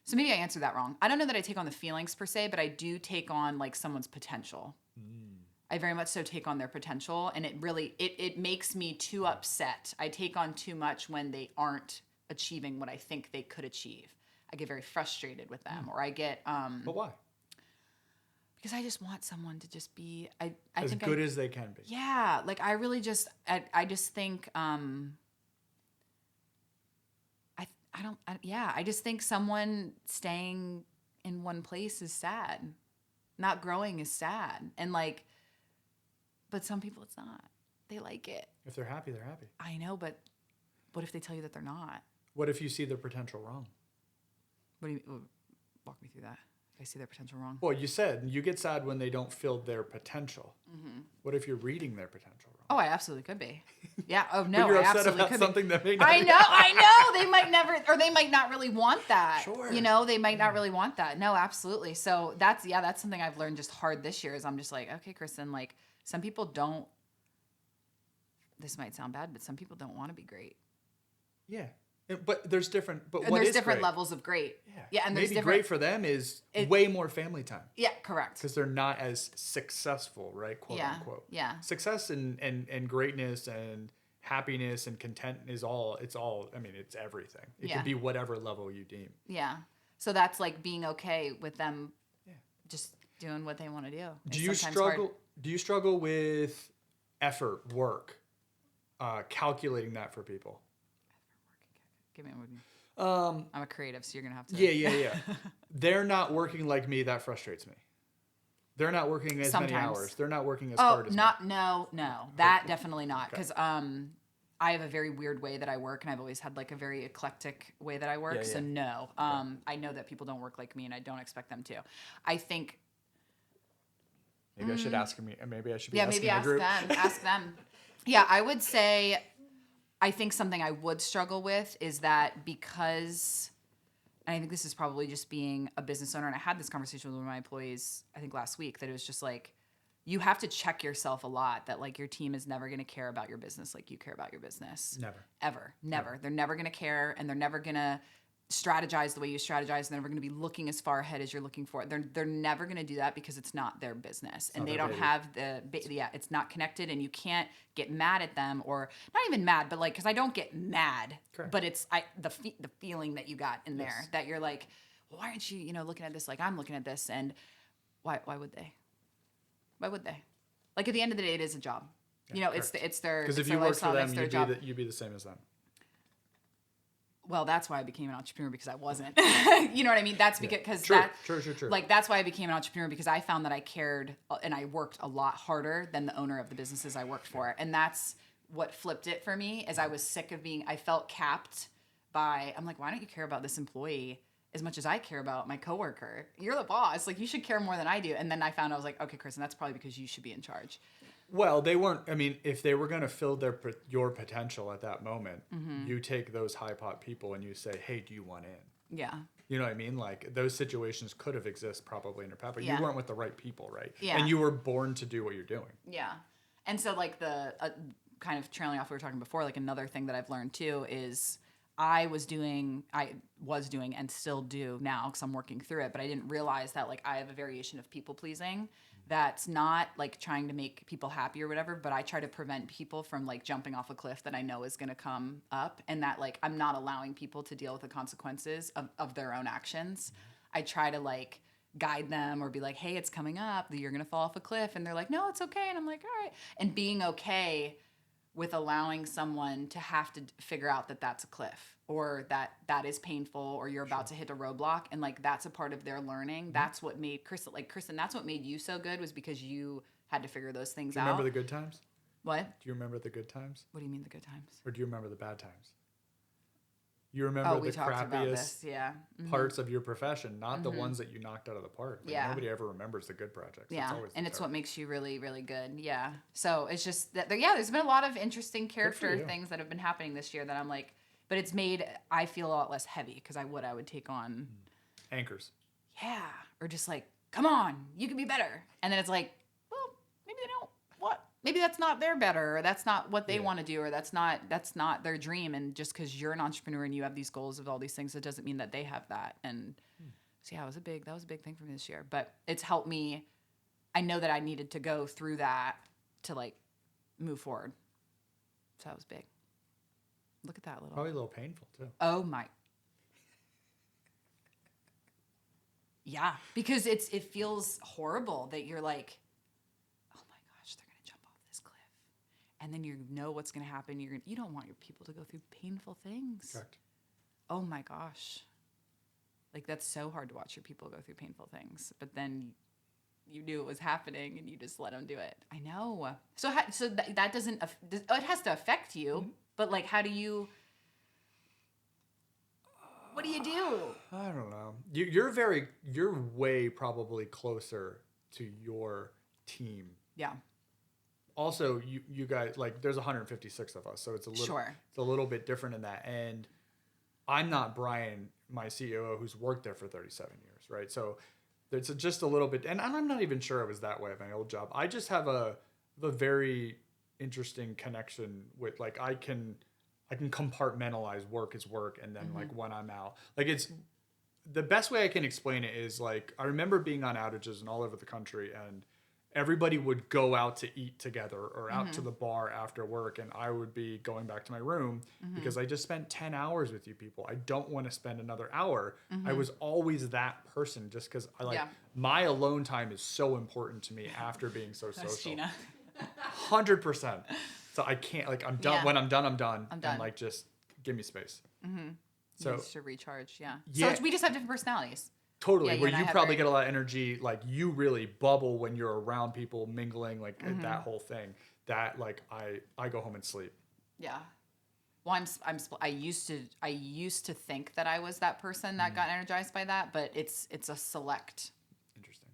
so maybe I answered that wrong. I don't know that I take on the feelings per se, but I do take on like someone's potential. I very much so take on their potential, and it really, it makes me too upset. I take on too much when they aren't achieving what I think they could achieve. I get very frustrated with them, or I get, But why? because I just want someone to just be, As good as they can be. yeah, like I really just, I just think, I just think someone staying in one place is sad. Not growing is sad. And like, but some people it's not. They like it. If they're happy, they're happy. I know, but what if they tell you that they're not? What if you see their potential wrong? What do you walk me through that? If I see their potential wrong. Well, you said you get sad when they don't feel their potential. Mm-hmm. What if you're reading their potential wrong? Oh, I absolutely could be. Yeah. Oh no, But you're I upset absolutely about could something be. that may not. I know. They might never, or they might not really want that. Sure. You know, they might not really want that. No, absolutely. So that's something I've learned just hard this year. Is I'm just like, okay, Kristen, like some people don't. This might sound bad, but some people don't want to be great. Yeah. But there's different. But And what there's is different great? levels of great. Yeah. Yeah, and there's maybe different. great for them is way more family time. Yeah, correct. Because they're not as successful, right? Quote Yeah, unquote. yeah. Success and greatness and happiness and content is all. It's all. I mean, it's everything. It Yeah. could be whatever level you deem. Yeah. So that's like being okay with them, Yeah. just doing what they want to do. Do It's you sometimes struggle? hard. Do you struggle with effort, work, calculating that for people? Give me a word. Um, I'm a creative, so you're gonna have to. Yeah. They're not working like me. That frustrates me. They're not working as many Sometimes. hours. They're not working as hard as me. No. That definitely not. Because I have a very weird way that I work, and I've always had like a very eclectic way that I work. Yeah, So yeah. no, I know that people don't work like me, and I don't expect them to. I think. Maybe I should ask me. Maybe I should be Yeah, asking maybe the ask group. them. Ask them. Yeah, I would say. I think something I would struggle with is that because, and I think this is probably just being a business owner, and I had this conversation with one of my employees, I think last week, that it was just like, you have to check yourself a lot that like your team is never going to care about your business like you care about your business. Never. Ever. Never. They're never going to care, and they're never going to strategize the way you strategize, and they're never going to be looking as far ahead as you're looking for. They're never going to do that because it's not their business, and not they their don't baby. have it's not connected, and you can't get mad at them, or not even mad, but like, because I don't get mad, Correct. but it's the feeling that you got in there that you're like, well, why aren't you looking at this like I'm looking at this, and why would they? Why would they? Like at the end of the day, it is a job. Yeah, it's their Because if their you worked for lifestyle, them, it's their you'd job. you'd be the same as them. Well, that's why I became an entrepreneur, because I wasn't. You know what I mean? That's because True. True. Like that's why I became an entrepreneur, because I found that I cared and I worked a lot harder than the owner of the businesses I worked for. And that's what flipped it for me, as I was sick of I felt capped by, I'm like, why don't you care about this employee as much as I care about my coworker? You're the boss. Like, you should care more than I do. And then I found, I was like, okay, Kristen, that's probably because you should be in charge. Well, they weren't. I mean, if they were going to fill your potential at that moment, you take those high pot people and you say, "Hey, do you want in?" Yeah. You know what I mean? Like those situations could have existed probably in your path, but Yeah. you weren't with the right people, right? Yeah. And you were born to do what you're doing. Yeah. And so like the kind of trailing off what we were talking before, like another thing that I've learned too is I was doing and still do now, because I'm working through it, but I didn't realize that like I have a variation of people pleasing that's not like trying to make people happy or whatever, but I try to prevent people from like jumping off a cliff that I know is going to come up, and that like I'm not allowing people to deal with the consequences of their own actions. I try to like guide them or be like, hey, it's coming up, you're going to fall off a cliff. And they're like, no, it's okay. And I'm like, all right. And being okay with allowing someone to have to figure out that that's a cliff, or that is painful, or you're about to hit a roadblock, and like that's a part of their learning. That's what made Kristen, that's what made you so good, was because you had to figure those things Do you out. remember the good times? What? Do you remember the good times? What do you mean the good times? Or do you remember the bad times? You remember we the talked about crappiest this. Yeah. Mhm. parts of your profession, not the ones that you knocked out of the park. Like, Yeah. Nobody ever remembers the good projects. Yeah, always and the it's what terrible. makes you really, really good. Yeah. So it's just that, there's been a lot of interesting character you. things that have been happening this year that I'm like, but it's made I feel a lot less heavy, because I would take on, Anchors. yeah, or just like, come on, you can be better, and then it's like, well, maybe they don't. What? maybe that's not their better, or that's not what they want to do, or that's not their dream. And just because you're an entrepreneur and you have these goals of all these things, it doesn't mean that they have that. And so that was a big thing for me this year. But it's helped me. I know that I needed to go through that to like move forward. So that was big. Look at that little. Probably a little painful too. Oh my. Yeah, because it feels horrible that you're like, oh my gosh, they're gonna jump off this cliff, and then you know what's gonna happen. You don't want your people to go through painful things. Correct. Oh my gosh, like that's so hard to watch your people go through painful things, but then you knew it was happening and you just let them do it. I know. So that doesn't. It has to affect you, but like, how do you? What do you do? I don't know. You're way probably closer to your team. Yeah. Also, you guys, like, there's 156 of us, so it's a little bit different in that. And I'm not Brian, my CEO, who's worked there for 37 years, right? So it's just a little bit, and I'm not even sure it was that way at my old job. I just have a very interesting connection with, like, I can compartmentalize work is work, and then like when I'm out, like, it's the best way I can explain it is like, I remember being on outages and all over the country, and everybody would go out to eat together or out to the bar after work, and I would be going back to my room because I just spent 10 hours with you people. I don't want to spend another hour. I was always that person just because I like my alone time is so important to me after being so social. 100%. So I can't, like, I'm done. When I'm done, I'm done. And like, just give me space. So just to recharge. Yeah. So we just have different personalities. Totally. Where you probably get a lot of energy. Like, you really bubble when you're around people, mingling, like that whole thing. That, like, I go home and sleep. Yeah. Well, I used to think that I was that person that got energized by that, but it's a select. Interesting.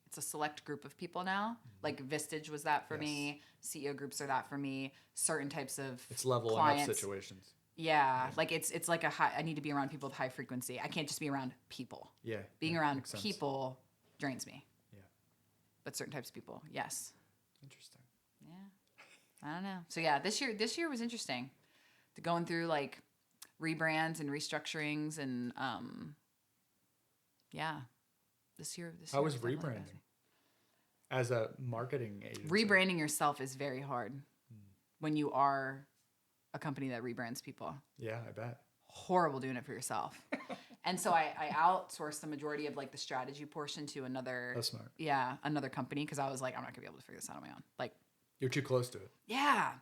It's a select group of people now. Like Vistage was that for me. CEO groups are that for me. Certain types of it's leveling clients. up situations. Yeah, like it's like I need to be around people with high frequency. I can't just be around people. Yeah. Being around people drains me. Yeah. But certain types of people, yes. Interesting. Yeah. I don't know. So yeah, this year was interesting. Going through like rebrands and restructurings and This year How was definitely rebranding? busy. As a marketing agency. Rebranding yourself is very hard when you are a company that rebrands people. Yeah, I bet. Horrible doing it for yourself. And so I outsourced the majority of like the strategy portion to another. That's smart. Yeah, another company because I was like, I'm not gonna be able to figure this out on my own. Like, you're too close to it. Yeah,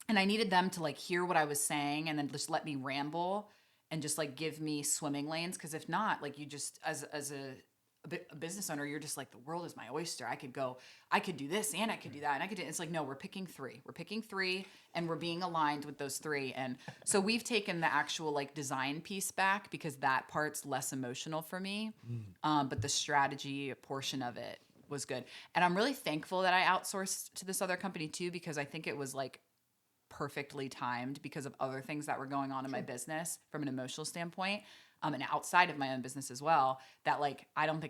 and I needed them to like hear what I was saying and then just let me ramble and just like give me swimming lanes, because if not, like, you just as a business owner, you're just like, the world is my oyster. I could do this and I could do that and I could do. It's like, no, we're picking three and we're being aligned with those three. And so we've taken the actual like design piece back because that part's less emotional for me. But the strategy portion of it was good. And I'm really thankful that I outsourced to this other company too, because I think it was like perfectly timed because of other things that were going on in my business from an emotional standpoint. And outside of my own business as well, that like, I would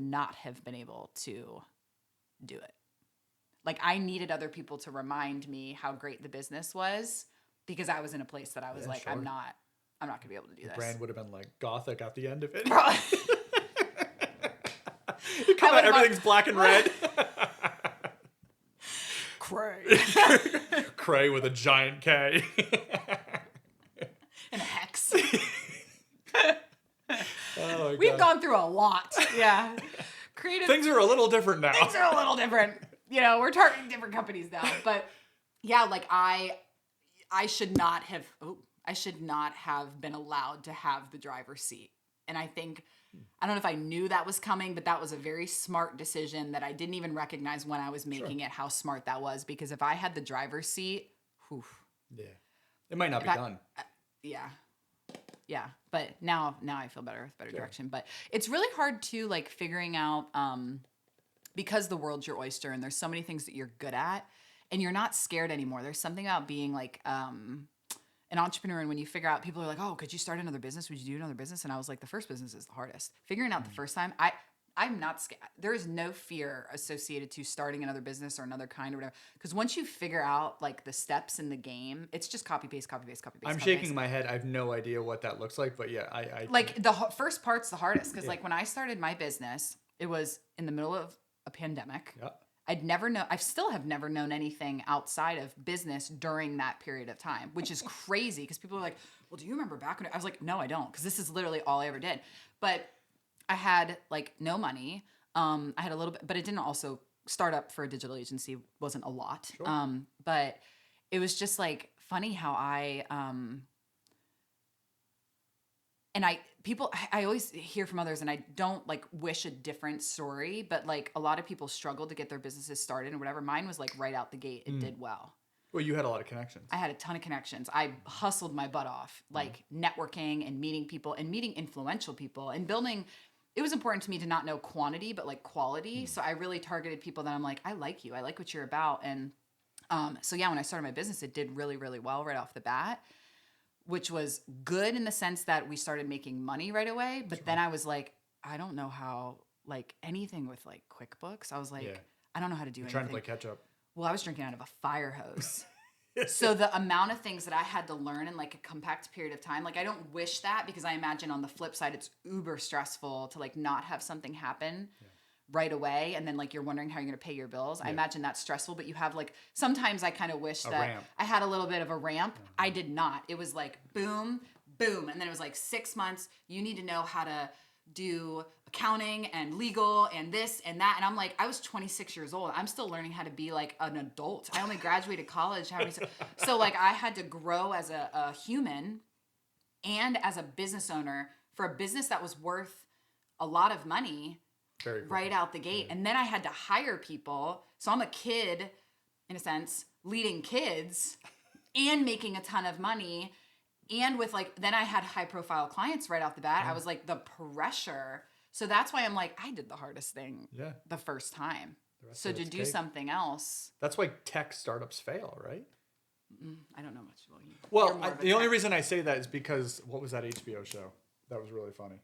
not have been able to do it. Like, I needed other people to remind me how great the business was because I was in a place that I was like, sure. I'm not gonna be able to do this. Brand would have been like Gothic at the end of it. Bro. You come out, everything's black and red. Cray. Cray with a giant K. And a hex. Oh, we've gone through a lot. Yeah. Creative things are a little different now. Things are a little different. You know, we're targeting different companies now. But yeah, like I should not have been allowed to have the driver's seat. And I think, I don't know if I knew that was coming, but that was a very smart decision that I didn't even recognize when I was making it, how smart that was. Because if I had the driver's seat, whew. Yeah. It might not be done. Yeah. But now I feel better with better direction. But it's really hard to like figuring out, because the world's your oyster and there's so many things that you're good at and you're not scared anymore. There's something about being like, an entrepreneur, and when you figure out, people are like, oh, could you start another business? Would you do another business? And I was like, the first business is the hardest. Figuring out the first time, I'm not scared. There is no fear associated to starting another business or another kind or whatever. Because once you figure out like the steps in the game, it's just copy paste, copy paste, copy paste. I'm copy, shaking paste. my head. I have no idea what that looks like, but yeah, I Like first part's the hardest because like when I started my business, it was in the middle of a pandemic. yeah. I still have never known anything outside of business during that period of time, which is crazy because people are like, well, do you remember back when I was like, no, I don't. Because this is literally all I ever did. But I had like no money. I had a little bit, but it didn't also start up for a digital agency wasn't a lot. Sure. But it was just like funny how I always hear from others and I don't like wish a different story, but like a lot of people struggle to get their businesses started and whatever. Mine was like right out the gate. It did well. Well, you had a lot of connections. I had a ton of connections. I hustled my butt off, like networking and meeting people and meeting influential people and building. It was important to me to not know quantity, but like quality. So I really targeted people that I'm like, I like you. I like what you're about. And so yeah, when I started my business, it did really, really well right off the bat, which was good in the sense that we started making money right away. But then I was like, I don't know how, like anything with like QuickBooks. I was like, I don't know how to do anything. Trying to play catch up. Well, I was drinking out of a fire hose. So the amount of things that I had to learn in like a compact period of time, like I don't wish that because I imagine on the flip side, it's uber stressful to like not have something happen right away. And then like you're wondering how you're going to pay your bills. I imagine that's stressful, but you have like, sometimes I kind of wish that ramp. I had a little bit of a ramp. I did not. It was like boom, boom. And then it was like 6 months. You need to know how to do accounting and legal and this and that. And I'm like, I was 26 years old. I'm still learning how to be like an adult. I only graduated college. So like I had to grow as a human and as a business owner for a business that was worth a lot of money right out the gate. And then I had to hire people. So I'm a kid, in a sense, leading kids and making a ton of money. And with like, then I had high profile clients right off the bat. I was like the pressure. So that's why I'm like, I did the hardest thing the first time. So to do something else. That's why tech startups fail, right? I don't know much. The only reason I say that is because what was that HBO show? That was really funny.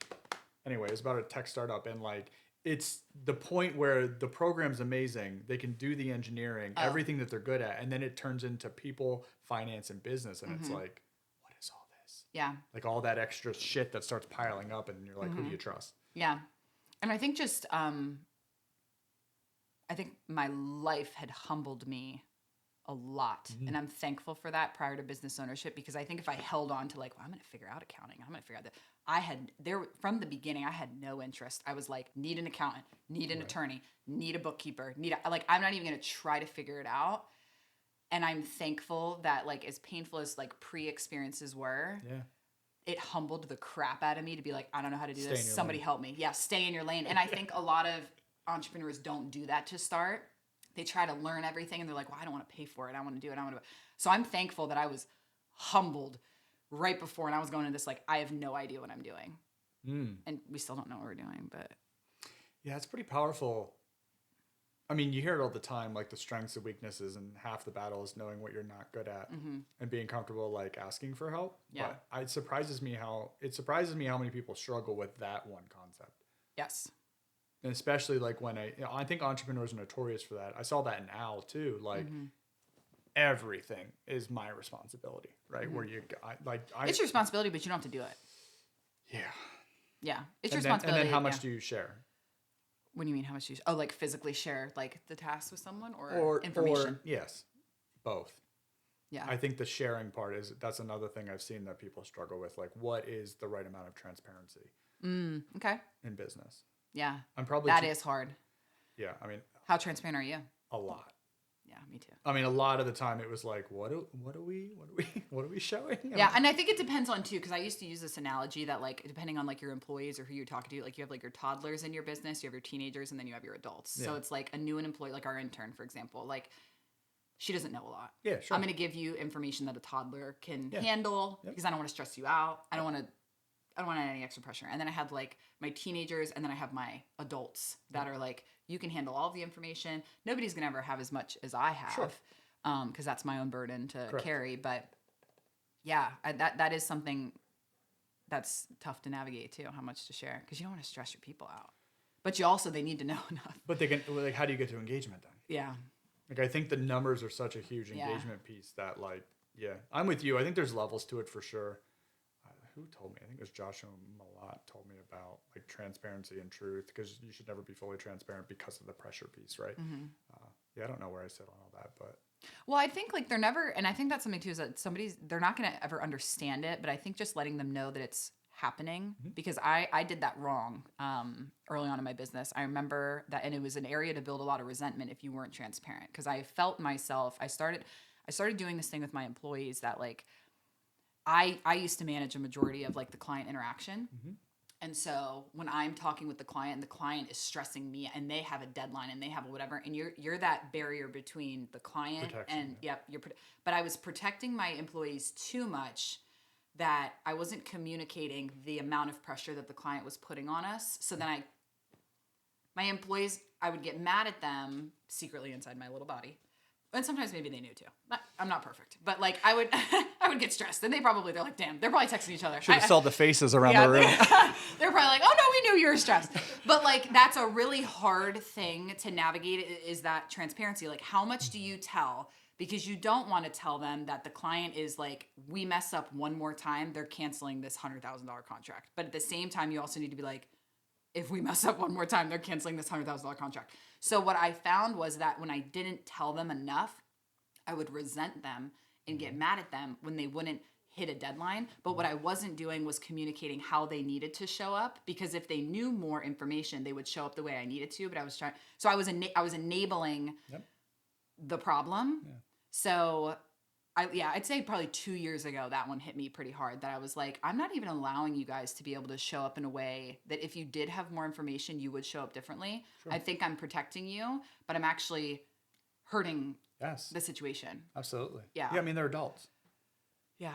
Anyway, it's about a tech startup and like, it's the point where the program's amazing. They can do the engineering, everything that they're good at. And then it turns into people, finance, and business. And it's like, what is all this? Yeah. Like all that extra shit that starts piling up. And you're like, who do you trust? Yeah. And I think just, I think my life had humbled me a lot. And I'm thankful for that prior to business ownership, because I think if I held on to like, well, I'm going to figure out accounting, I'm going to figure out that from the beginning, I had no interest. I was like, need an accountant, need an attorney, need a bookkeeper, I'm not even going to try to figure it out. And I'm thankful that like, as painful as like pre-experiences were, it humbled the crap out of me to be like, I don't know how to do this. Somebody help me. Yeah. Stay in your lane. And I think a lot of entrepreneurs don't do that to start. They try to learn everything and they're like, well, I don't want to pay for it. I want to do it. So I'm thankful that I was humbled right before. And I was going into this, like, I have no idea what I'm doing. And we still don't know what we're doing, but. Yeah, it's pretty powerful. I mean, you hear it all the time, like the strengths and weaknesses, and half the battle is knowing what you're not good at and being comfortable, like asking for help. Yeah. But it surprises me how many people struggle with that one concept. Yes. And especially like when I think entrepreneurs are notorious for that. I saw that in Al too. Like everything is my responsibility, right? Where it's your responsibility, but you don't have to do it. Yeah. Yeah. It's your And responsibility. then how much do you share? What do you mean how much like physically share like the task with someone or information? Or, yes, both. Yeah. I think the sharing part that's another thing I've seen that people struggle with. Like, what is the right amount of transparency Okay. in business? Yeah. I'm probably that is hard. Yeah, I mean, how transparent are you? a lot. Yeah, me too. I mean, a lot of the time it was like, what are we showing? Yeah, and I think it depends on too, because I used to use this analogy that like depending on like your employees or who you're talking to, like you have like your toddlers in your business, you have your teenagers, and then you have your adults. Yeah. So it's like a new employee, like our intern, for example, like she doesn't know a lot. Yeah, sure. I'm going to give you information that a toddler can handle because I don't want to stress you out. I don't want any extra pressure. And then I have like my teenagers, and then I have my adults that are like, you can handle all of the information. Nobody's going to ever have as much as I have because that's my own burden to carry. But yeah, that is something that's tough to navigate too, how much to share, because you don't want to stress your people out. but they need to know enough. But they can, like, how do you get to engagement then? Yeah. Like, I think the numbers are such a huge engagement piece that, like, yeah, I'm with you. I think there's levels to it for sure. Who told me? I think it was Joshua Malat told me about, like, transparency and truth, because you should never be fully transparent because of the pressure piece, right? Yeah, I don't know where I sit on all that, but. Well, I think, like, they're never, and I think that's something too, is that they're not going to ever understand it, but I think just letting them know that it's happening, because I did that wrong early on in my business. I remember that, and it was an area to build a lot of resentment if you weren't transparent, because I felt myself, I started doing this thing with my employees that, like, I used to manage a majority of, like, the client interaction. And so when I'm talking with the client is stressing me, and they have a deadline and they have a whatever, and you're that barrier between the client and but I was protecting my employees too much, that I wasn't communicating the amount of pressure that the client was putting on us. So then my employees, I would get mad at them secretly inside my little body. And sometimes maybe they knew too. I'm not perfect, but, like, I would I would get stressed, and they're like, damn, they're probably texting each other. Should have saw the faces around the room. They're probably like, oh no, we knew you were stressed. But, like, that's a really hard thing to navigate, is that transparency. Like, how much do you tell? Because you don't want to tell them that the client is like, we mess up one more time, they're canceling this $100,000 contract. But at the same time, you also need to be like, if we mess up one more time, they're canceling this $100,000 contract. So what I found was that when I didn't tell them enough, I would resent them and get mad at them when they wouldn't hit a deadline. But what I wasn't doing was communicating how they needed to show up, because if they knew more information, they would show up the way I needed to. But I was I was enabling the problem. Yeah. So I'd say probably 2 years ago, that one hit me pretty hard, that I was like, I'm not even allowing you guys to be able to show up in a way that if you did have more information, you would show up differently. Sure. I think I'm protecting you, but I'm actually hurting the situation. Absolutely. Yeah. Yeah, I mean, they're adults. Yeah.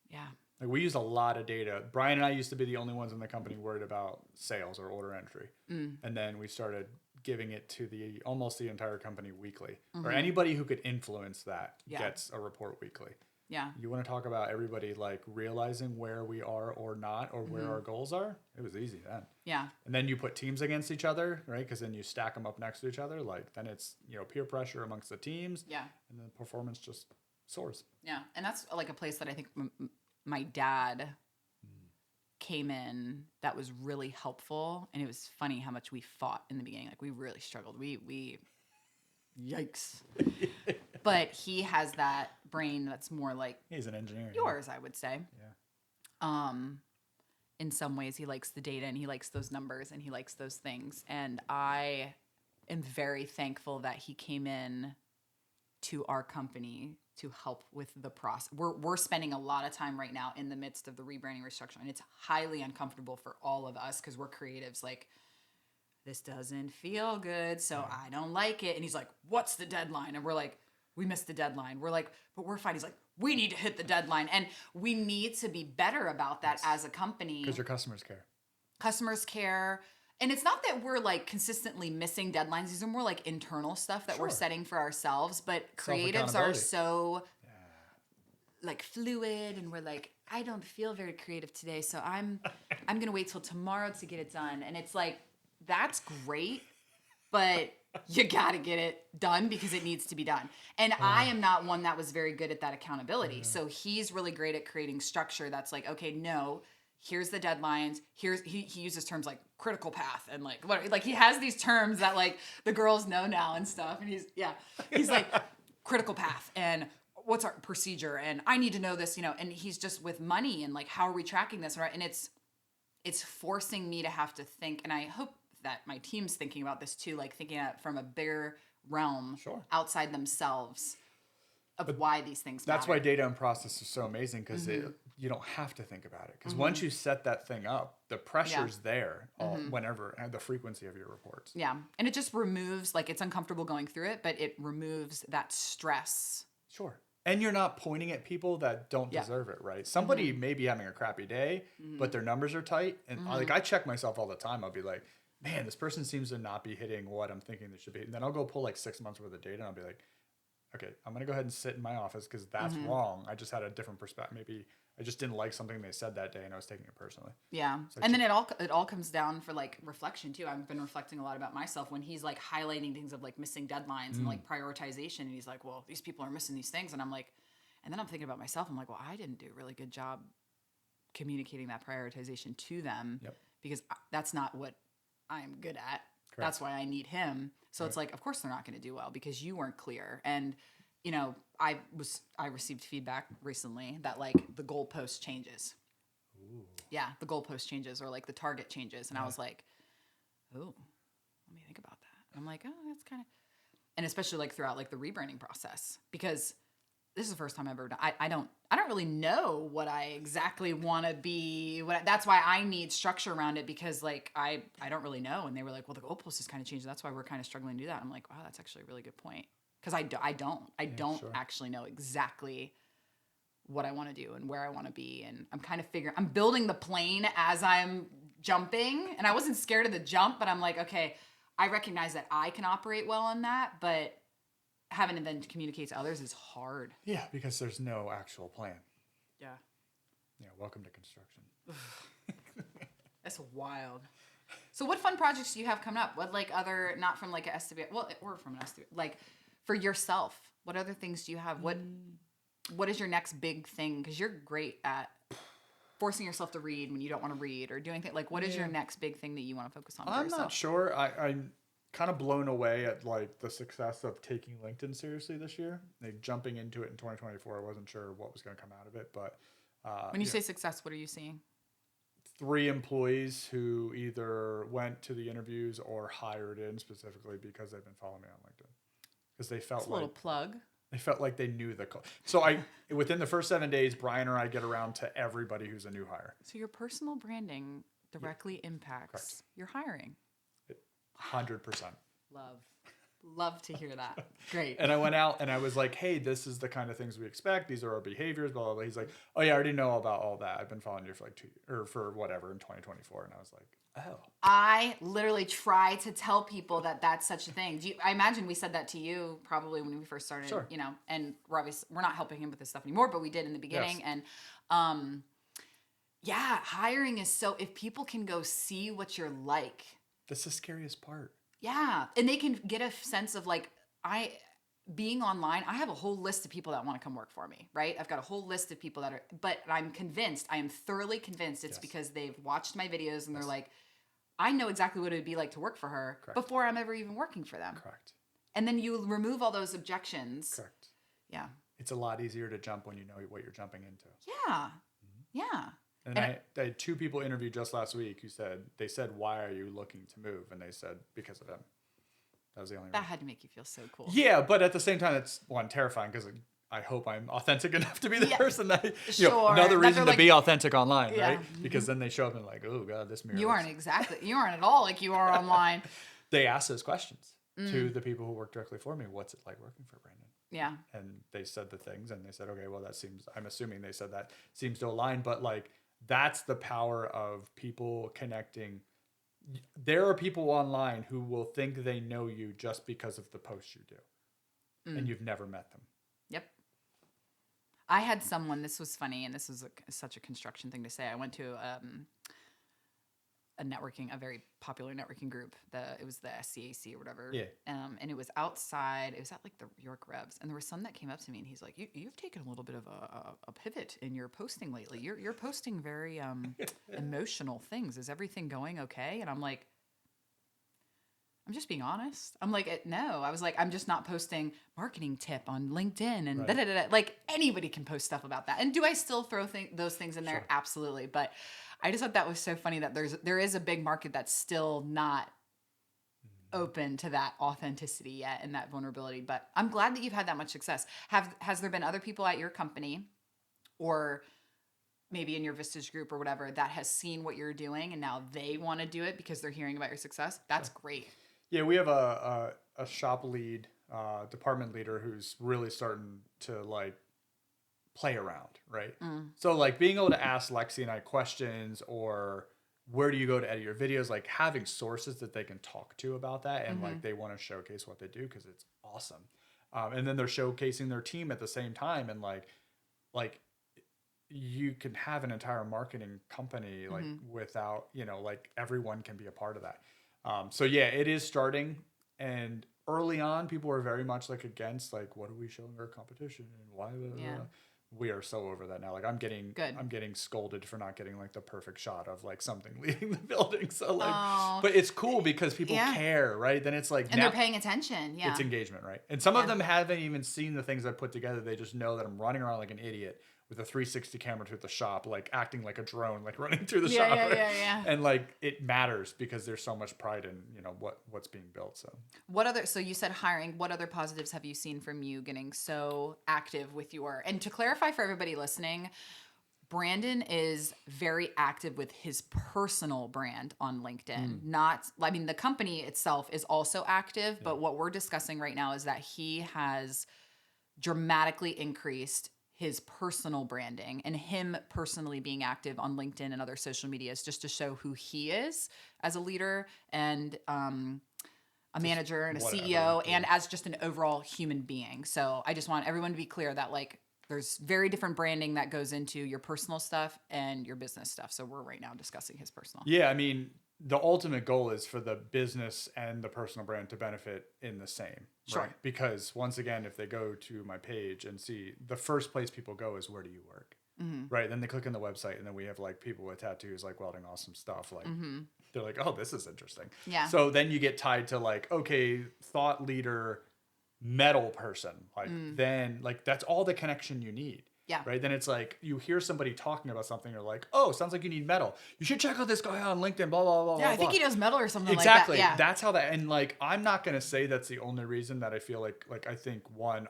Yeah. Like, we use a lot of data. Brian and I used to be the only ones in the company worried about sales or order entry. And then we started giving it to almost the entire company weekly, or anybody who could influence that gets a report weekly. Yeah. You want to talk about everybody, like, realizing where we are or not, or where our goals are? It was easy then. Yeah. And then you put teams against each other, right? Because then you stack them up next to each other. Like, then it's, peer pressure amongst the teams. Yeah. And then performance just soars. Yeah. And that's, like, a place that I think my dad came in that was really helpful. And it was funny how much we fought in the beginning. Like, we really struggled. We yikes. But he has that brain that's more like, he's an engineer. Yours, I would say. Yeah. In some ways, he likes the data, and he likes those numbers, and he likes those things. And I am very thankful that he came in to our company to help with the process. We're spending a lot of time right now in the midst of the rebranding restructuring, and it's highly uncomfortable for all of us, because we're creatives. Like, this doesn't feel good, so I don't like it. And he's like, what's the deadline? And we're like, we missed the deadline. We're like, but we're fine. He's like, we need to hit the deadline. And we need to be better about that as a company. Because your customers care. Customers care. And it's not that we're, like, consistently missing deadlines. These are more like internal stuff that we're setting for ourselves. But creatives are so like fluid, and we're like, I don't feel very creative today, so I'm gonna wait till tomorrow to get it done. And it's like, that's great, but you gotta get it done because it needs to be done. And I am not one that was very good at that accountability. So he's really great at creating structure that's like, okay, no, here's the deadlines. He uses terms like critical path, and like what, like, he has these terms that, like, the girls know now and stuff. And he's like critical path, and what's our procedure, and I need to know this, and he's just with money, and like, how are we tracking this, right? And it's forcing me to have to think, and I hope that my team's thinking about this too, like thinking at from a bigger realm outside themselves of why these things matter. That's why data and process is so amazing, because you don't have to think about it. Because once you set that thing up, the pressure's there whenever, and the frequency of your reports. Yeah. And it just removes, like, it's uncomfortable going through it, but it removes that stress. Sure. And you're not pointing at people that don't deserve it, right? Somebody may be having a crappy day, but their numbers are tight. And like, I check myself all the time. I'll be like, man, this person seems to not be hitting what I'm thinking they should be. And then I'll go pull like 6 months worth of data, and I'll be like, okay, I'm going to go ahead and sit in my office because that's wrong. I just had a different perspective. Maybe I just didn't like something they said that day, and I was taking it personally. Yeah. So And then it all comes down for like reflection too. I've been reflecting a lot about myself when he's like highlighting things of like missing deadlines and like prioritization. And he's like, well, these people are missing these things. And I'm like, and then I'm thinking about myself. I'm like, well, I didn't do a really good job communicating that prioritization to them because that's not what I'm good at. Correct. That's why I need him. So it's like, of course they're not going to do well because you weren't clear. And, you know, I received feedback recently that like the goalpost changes. Ooh. Yeah, the goalpost changes or like the target changes. And I was like, oh, let me think about that. I'm like, oh, that's kind of, and especially like throughout like the rebranding process, because this is the first time I've ever done. I don't really know what I exactly want to be. That's why I need structure around it because like I don't really know. And they were like, well, the goalpost has kind of changed. That's why we're kind of struggling to do that. I'm like, wow, that's actually a really good point. Because I don't actually know exactly what I want to do and where I want to be. And I'm kind of I'm building the plane as I'm jumping. And I wasn't scared of the jump, but I'm like, okay, I recognize that I can operate well in that, but having to then communicate to others is hard. Yeah, because there's no actual plan. Yeah. Yeah, welcome to construction. That's wild. So what fun projects do you have coming up? What like other, not from like a SWA, well, or from an SWA, like for yourself, what other things do you have? What is your next big thing? Because you're great at forcing yourself to read when you don't want to read or doing things. Like what is your next big thing that you want to focus on for I'm yourself? not sure. I'm kind of blown away at like the success of taking LinkedIn seriously this year. Like jumping into it in 2024, I wasn't sure what was going to come out of it, but when you say success, what are you seeing? 3 employees who either went to the interviews or hired in specifically because they've been following me on LinkedIn. Because they felt a little plug. They felt like they knew the call. So within the first 7 days, Brian or I get around to everybody who's a new hire. So your personal branding directly impacts your hiring. 100%. Love to hear that. Great. And I went out and I was like, hey, this is the kind of things we expect. These are our behaviors, blah, blah, blah. He's like, oh yeah, I already know about all that. I've been following you for like 2 years or for whatever in 2024. And I was like, oh. I literally try to tell people that that's such a thing. I imagine we said that to you probably when we first started, you know, and we're not helping him with this stuff anymore, but we did in the beginning. Yes. And yeah, hiring is so, if people can go see what you're like. That's the scariest part. Yeah. And they can get a sense of like, being online, I have a whole list of people that want to come work for me, right? I've got a whole list of people but I am thoroughly convinced it's because they've watched my videos and they're like, I know exactly what it would be like to work for her before I'm ever even working for them. Correct. And then you remove all those objections. Correct. Yeah. It's a lot easier to jump when you know what you're jumping into. Yeah. Mm-hmm. Yeah. And I had 2 people interviewed just last week who said, why are you looking to move? And they said, because of him. That was the only reason. That had to make you feel so cool. Yeah, but at the same time, it's terrifying because I hope I'm authentic enough to be the person that, another reason to be authentic online, right? Because then they show up and like, oh God, this mirror. You aren't at all like you are online. They asked those questions to the people who work directly for me. What's it like working for Brandon? Yeah. And they said the things and they said, okay, well, I'm assuming they said that seems to align, but like, that's the power of people connecting. There are people online who will think they know you just because of the posts you do. And you've never met them. Yep. I had someone, this was funny, and this was such a construction thing to say. I went to a very popular networking group. It was the SCAC or whatever. Yeah. And it was outside. It was at like the York Revs. And there was some that came up to me and he's like, you've taken a little bit of a pivot in your posting lately. You're posting very emotional things. Is everything going okay? And I'm like, I'm just being honest. I'm like, no. I was like, I'm just not posting marketing tip on LinkedIn and da-da-da-da. Like anybody can post stuff about that. And do I still throw those things in there? Sure. Absolutely. But I just thought that was so funny that there is a big market that's still not open to that authenticity yet and that vulnerability. But I'm glad that you've had that much success. Has there been other people at your company or maybe in your Vistage group or whatever that has seen what you're doing and now they want to do it because they're hearing about your success? That's great. Yeah, we have a shop lead, department leader who's really starting to like play around, right? So like being able to ask Lexi and I questions or where do you go to edit your videos, like having sources that they can talk to about that and like they want to showcase what they do because it's awesome. And then they're showcasing their team at the same time and like you can have an entire marketing company like without, like everyone can be a part of that. So yeah, it is starting. And early on, people were very much like against, like, what are we showing our competition and why? We are so over that now. Like I'm getting scolded for not getting like the perfect shot of like something leaving the building. So like, but it's cool because people care, right? Then it's like, and they're paying attention. Yeah. It's engagement, right? And some of them haven't even seen the things I put together. They just know that I'm running around like an idiot with a 360 camera through the shop, like acting like a drone, like running through the shop. Yeah. And like it matters because there's so much pride in, what's being built. So so you said hiring, what other positives have you seen from you getting so active with and to clarify for everybody listening, Brandon is very active with his personal brand on LinkedIn. The company itself is also active, but what we're discussing right now is that he has dramatically increased his personal branding and him personally being active on LinkedIn and other social medias just to show who he is as a leader and a manager and a CEO and as just an overall human being. So I just want everyone to be clear that like there's very different branding that goes into your personal stuff and your business stuff. So we're right now discussing his personal. Yeah, I mean, the ultimate goal is for the business and the personal brand to benefit in the same. Sure. Right? Because once again, if they go to my page and see the first place people go is where do you work? Right. Then they click on the website and then we have like people with tattoos, like welding awesome stuff. Like they're like, oh, this is interesting. Yeah. So then you get tied to like, okay, thought leader, metal person. Like then like that's all the connection you need. Yeah. Right. Then it's like you hear somebody talking about something. You're like, oh, sounds like you need metal. You should check out this guy on LinkedIn. Blah blah blah. Yeah, blah, I think blah. he does metal or something Exactly. like that. Yeah. That's how that. And like, I'm not gonna say that's the only reason that I feel like I think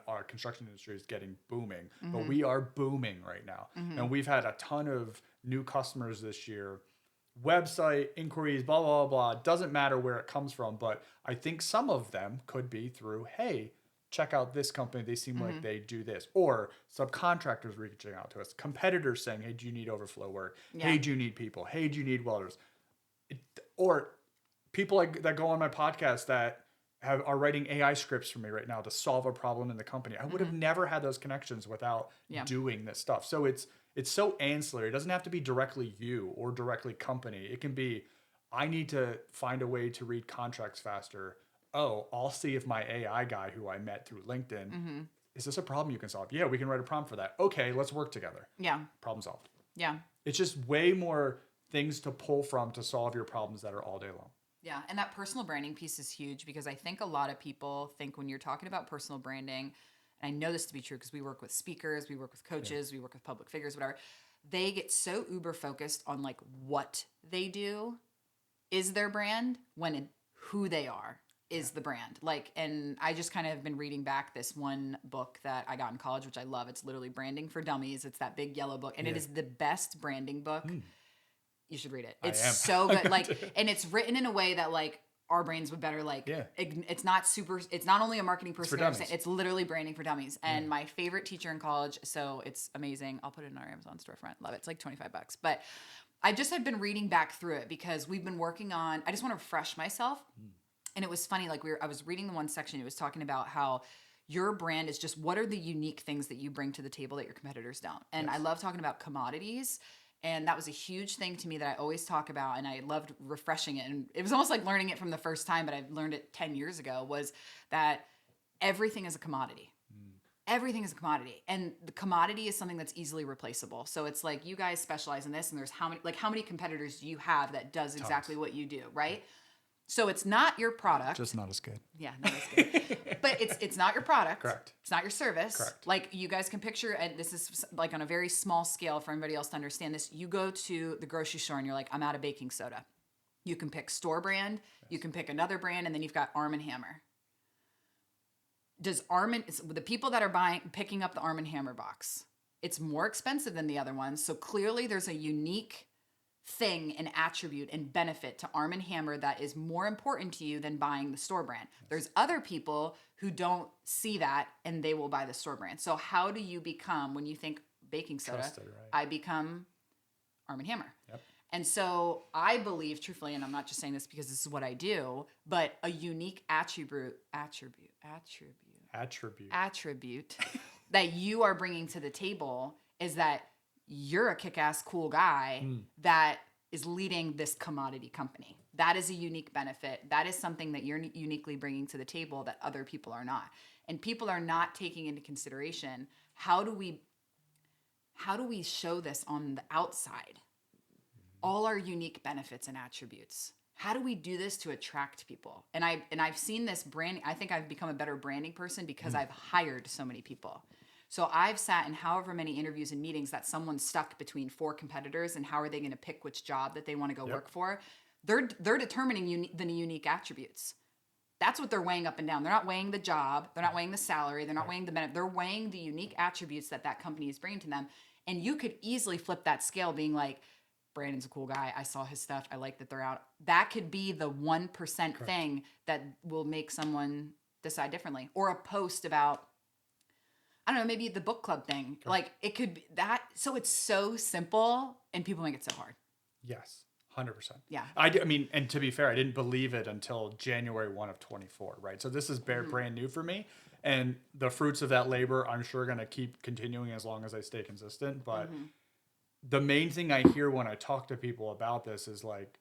our construction industry is getting booming, but we are booming right now, and we've had a ton of new customers this year. Website inquiries, blah blah blah. Doesn't matter where it comes from, but I think some of them could be through, hey, check out this company. They seem like they do this. Or subcontractors reaching out to us. Competitors saying, hey, do you need overflow work? Yeah. Hey, do you need people? Hey, do you need welders? Or people that go on my podcast that are writing AI scripts for me right now to solve a problem in the company. I would have never had those connections without doing this stuff. So it's so ancillary. It doesn't have to be directly you or directly company. It can be, I need to find a way to read contracts faster. Oh, I'll see if my AI guy who I met through LinkedIn, is this a problem you can solve? Yeah, we can write a prompt for that. Okay, let's work together. Yeah. Problem solved. Yeah. It's just way more things to pull from to solve your problems that are all day long. Yeah. And that personal branding piece is huge because I think a lot of people think when you're talking about personal branding, and I know this to be true because we work with speakers, we work with coaches, we work with public figures, whatever, they get so uber focused on like what they do is their brand when who they are is the brand. Like, and I just kind of have been reading back this one book that I got in college, which I love. It's literally Branding for Dummies. It's that big yellow book. And it is the best branding book. You should read it. It's so good. Like, and it's written in a way that like our brains would better like, it's not only a marketing person. It's literally branding for dummies. And my favorite teacher in college. So it's amazing. I'll put it in our Amazon storefront. Love it. It's like $25, but I just have been reading back through it because we've been working on, I just want to refresh myself. And it was funny, like I was reading the one section, it was talking about how your brand is just what are the unique things that you bring to the table that your competitors don't. And I love talking about commodities. And that was a huge thing to me that I always talk about. And I loved refreshing it. And it was almost like learning it from the first time, but I learned it 10 years ago, was that everything is a commodity. Everything is a commodity. And the commodity is something that's easily replaceable. So it's like you guys specialize in this and there's how many competitors do you have that does exactly what you do, right? So it's not your product. Just not as good. Yeah, not as good. But it's not your product. Correct. It's not your service. Correct. Like you guys can picture, and this is like on a very small scale for anybody else to understand this. You go to the grocery store and you're like, I'm out of baking soda. You can pick store brand. You can pick another brand, and then you've got Arm & Hammer. The people that are picking up the Arm & Hammer box, it's more expensive than the other ones. So clearly there's a unique thing and attribute and benefit to Arm & Hammer that is more important to you than buying the store brand. There's other people who don't see that and they will buy the store brand. So how do you become, when you think baking soda, Trusted, right? I become Arm & Hammer. Yep. And so I believe truthfully, and I'm not just saying this because this is what I do, but a unique attribute that you are bringing to the table is that you're a kick-ass cool guy that is leading this commodity company. That is a unique benefit. That is something that you're uniquely bringing to the table that other people are not. And people are not taking into consideration, how do we show this on the outside? All our unique benefits and attributes. How do we do this to attract people? And I've seen this branding. I think I've become a better branding person because I've hired so many people. So I've sat in however many interviews and meetings that someone's stuck between 4 competitors, and how are they going to pick which job that they want to go work for? They're determining the unique attributes. That's what they're weighing up and down. They're not weighing the job. They're not weighing the salary. They're not weighing the benefit. They're weighing the unique attributes that company is bringing to them. And you could easily flip that scale, being like, Brandon's a cool guy. I saw his stuff. I like that they're out. That could be the 1% thing that will make someone decide differently. Or a post about, I don't know, maybe the book club thing. Like, it could be that. So it's so simple, and people make it so hard. Yes, 100%. Yeah. I mean, and to be fair, I didn't believe it until January 1 of 24, right? So this is brand new for me. And the fruits of that labor, I'm sure, going to keep continuing as long as I stay consistent. But the main thing I hear when I talk to people about this is like,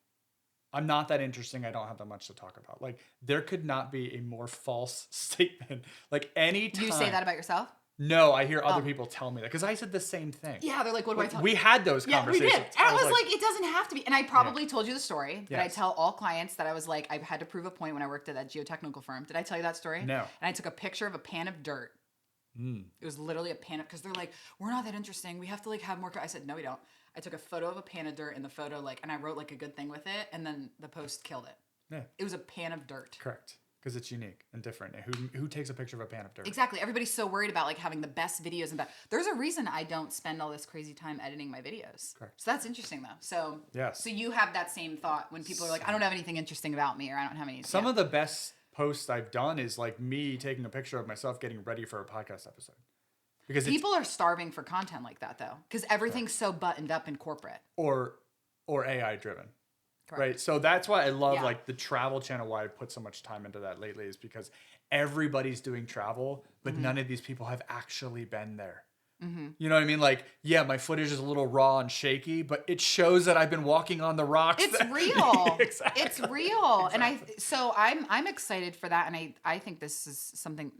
I'm not that interesting. I don't have that much to talk about. Like, there could not be a more false statement. Like, anytime. You say that about yourself? No, I hear other people tell me that because I said the same thing. Yeah, they're like, what do I tell you? We had those conversations. We did. And I was like, it doesn't have to be. And I probably told you the story that I Yes. tell all clients that I was like, I had to prove a point when I worked at that geotechnical firm. Did I tell you that story? No. And I took a picture of a pan of dirt. It was literally a pan of, because they're like, we're not that interesting. We have to like have more. I said, no, we don't. I took a photo of a pan of dirt in the photo, like, and I wrote like a good thing with it. And then the post killed it. Yeah. It was a pan of dirt. Correct. Because it's unique and different. And who takes a picture of a pan of dirt? Exactly. Everybody's so worried about like having the best videos and that. There's a reason I don't spend all this crazy time editing my videos. Correct. So that's interesting though. So Yes. So you have that same thought when people are like, I don't have anything interesting about me, or I don't have any. Some of the best posts I've done is like me taking a picture of myself getting ready for a podcast episode. Because people are starving for content like that though, because everything's so buttoned up in corporate or AI driven. Correct. Right. So that's why I love like the travel channel, why I put so much time into that lately, is because everybody's doing travel, but none of these people have actually been there. You know what I mean? Like, yeah, my footage is a little raw and shaky, but it shows that I've been walking on the rocks. It's real. Exactly. It's real. Exactly. And I'm excited for that. And I think this is something,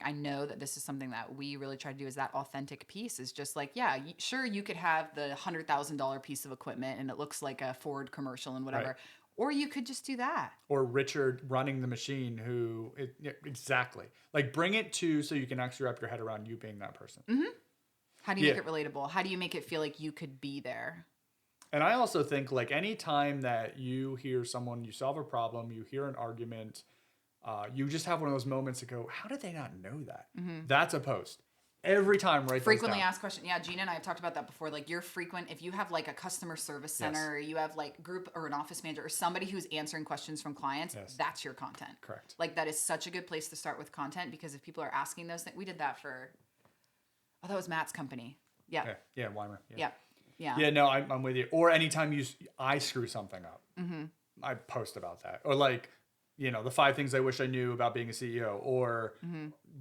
I know that this is something that we really try to do, is that authentic piece is just like, yeah, sure, you could have the $100,000 piece of equipment and it looks like a Ford commercial and whatever. Right. Or you could just do that. Or Richard running the machine exactly. Like, bring it to, so you can actually wrap your head around you being that person. How do you make it relatable? How do you make it feel like you could be there? And I also think, like, any time that you hear someone, you solve a problem, you hear an argument, you just have one of those moments to go, how did they not know that? That's a post. Every time, right? Frequently asked question. Yeah, Gina and I have talked about that before. Like, you're frequent, if you have like a customer service center, or you have like group or an office manager or somebody who's answering questions from clients, that's your content. Correct. Like, that is such a good place to start with content, because if people are asking those things, we did that for, that was Matt's company. Yeah. Yeah, Weimer. Yeah. Yeah, no, I'm with you. Or anytime I screw something up, I post about that. Or like, the 5 things I wish I knew about being a CEO, or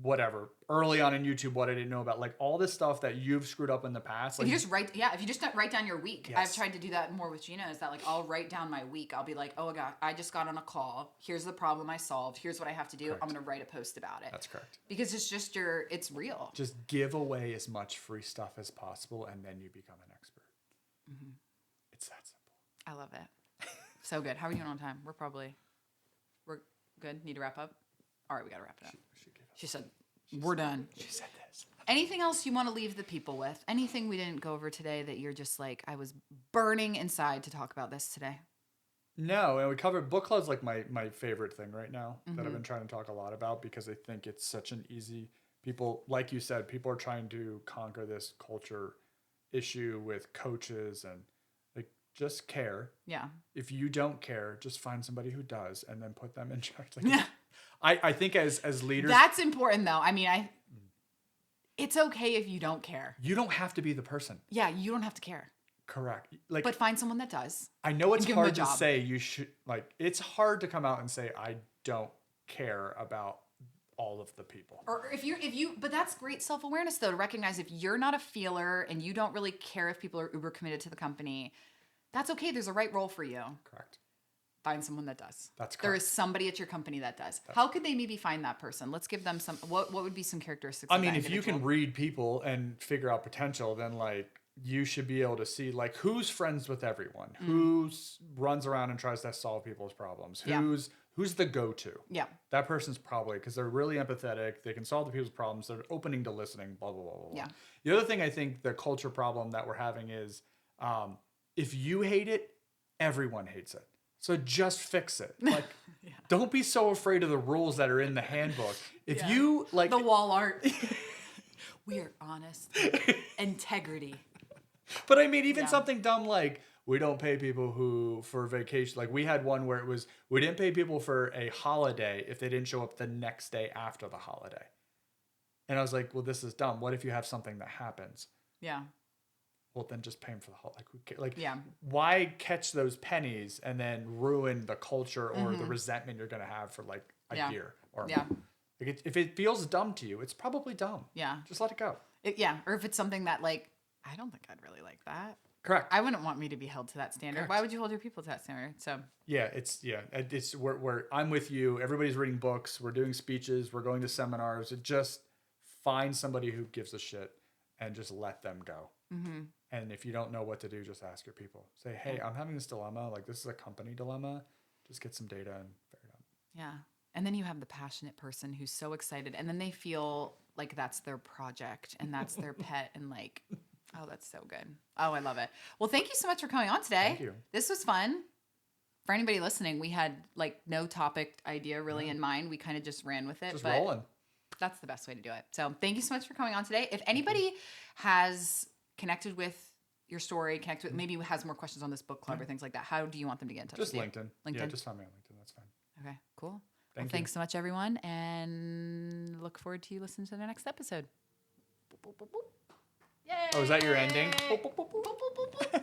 whatever. Early on in YouTube, what I didn't know about, like all this stuff that you've screwed up in the past. Like, if you just write down your week. Yes. I've tried to do that more with Gina, is that like, I'll write down my week. I'll be like, oh God, I just got on a call. Here's the problem I solved. Here's what I have to do. Correct. I'm going to write a post about it. That's correct. Because it's just it's real. Just give away as much free stuff as possible, and then you become an expert. It's that simple. I love it. So good. How are we doing on time? We're good. Need to wrap up? All right, we got to wrap it up. She said, we're done. She said this. Anything else you want to leave the people with? Anything we didn't go over today that you're just like, I was burning inside to talk about this today? No, and we covered book club's like my favorite thing right now that I've been trying to talk a lot about, because I think it's such an easy, people, like you said, people are trying to conquer this culture issue with coaches, and like, just care. Yeah. If you don't care, just find somebody who does, and then put them in charge. Like, I think as leaders, that's important though. I mean, it's okay if you don't care. You don't have to be the person. Yeah, you don't have to care. Correct. Like, but find someone that does. I know it's hard to say you should, like, it's hard to come out and say, I don't care about all of the people. Or if you, but that's great self-awareness though, to recognize if you're not a feeler and you don't really care if people are uber committed to the company, that's okay. There's a right role for you. Correct. Find someone that does. That's correct. There is somebody at your company that does. How could they maybe find that person? Let's give them some, what would be some characteristics I of mean, that if you individual? can read people and figure out potential, then like you should be able to see like who's friends with everyone, who's runs around and tries to solve people's problems, Yeah. who's the go-to. Yeah. That person's probably, because they're really empathetic, they can solve the people's problems, they're opening to listening, blah, blah, blah, blah. Yeah. The other thing I think the culture problem that we're having is if you hate it, everyone hates it. So just fix it. Like, don't be so afraid of the rules that are in the handbook. If you like The wall art. We are honest. Integrity. But I mean, even something dumb like we don't pay people who for vacation. Like we had one where it was we didn't pay people for a holiday if they didn't show up the next day after the holiday. And I was like, well, this is dumb. What if you have something that happens? Yeah. Well, then just pay them for the holiday. Like, who cares? Like, Yeah. why catch those pennies and then ruin the culture or the resentment you're going to have for like a year or more? Like if it feels dumb to you, it's probably dumb. Yeah. Just let it go. Or if it's something that like, I don't think I'd really like that. Correct. I wouldn't want me to be held to that standard. Correct. Why would you hold your people to that standard? So It's we're I'm with you. Everybody's reading books. We're doing speeches. We're going to seminars. Just find somebody who gives a shit and just let them go. Mm-hmm. And if you don't know what to do, just ask your people. Say, hey, I'm having this dilemma. Like this is a company dilemma. Just get some data and figure it out. yeah. And then you have the passionate person who's so excited and then they feel like that's their project and that's their pet and like, oh, that's so good. Oh, I love it. Well, thank you so much for coming on today. Thank you. This was fun. For anybody listening, we had like no topic idea really in mind. We kind of just ran with it. Just but rolling. that's the best way to do it. So thank you so much for coming on today. If anybody has connected with your story, connected with, maybe has more questions on this book club or things like that, how do you want them to get in touch Just with LinkedIn. you? LinkedIn? Yeah, just find me on LinkedIn. That's fine. Okay, cool. Thank you. Thanks so much, everyone, and look forward to you listening to the next episode. Yay! Oh, is that your ending? Boop, boop, boop, boop.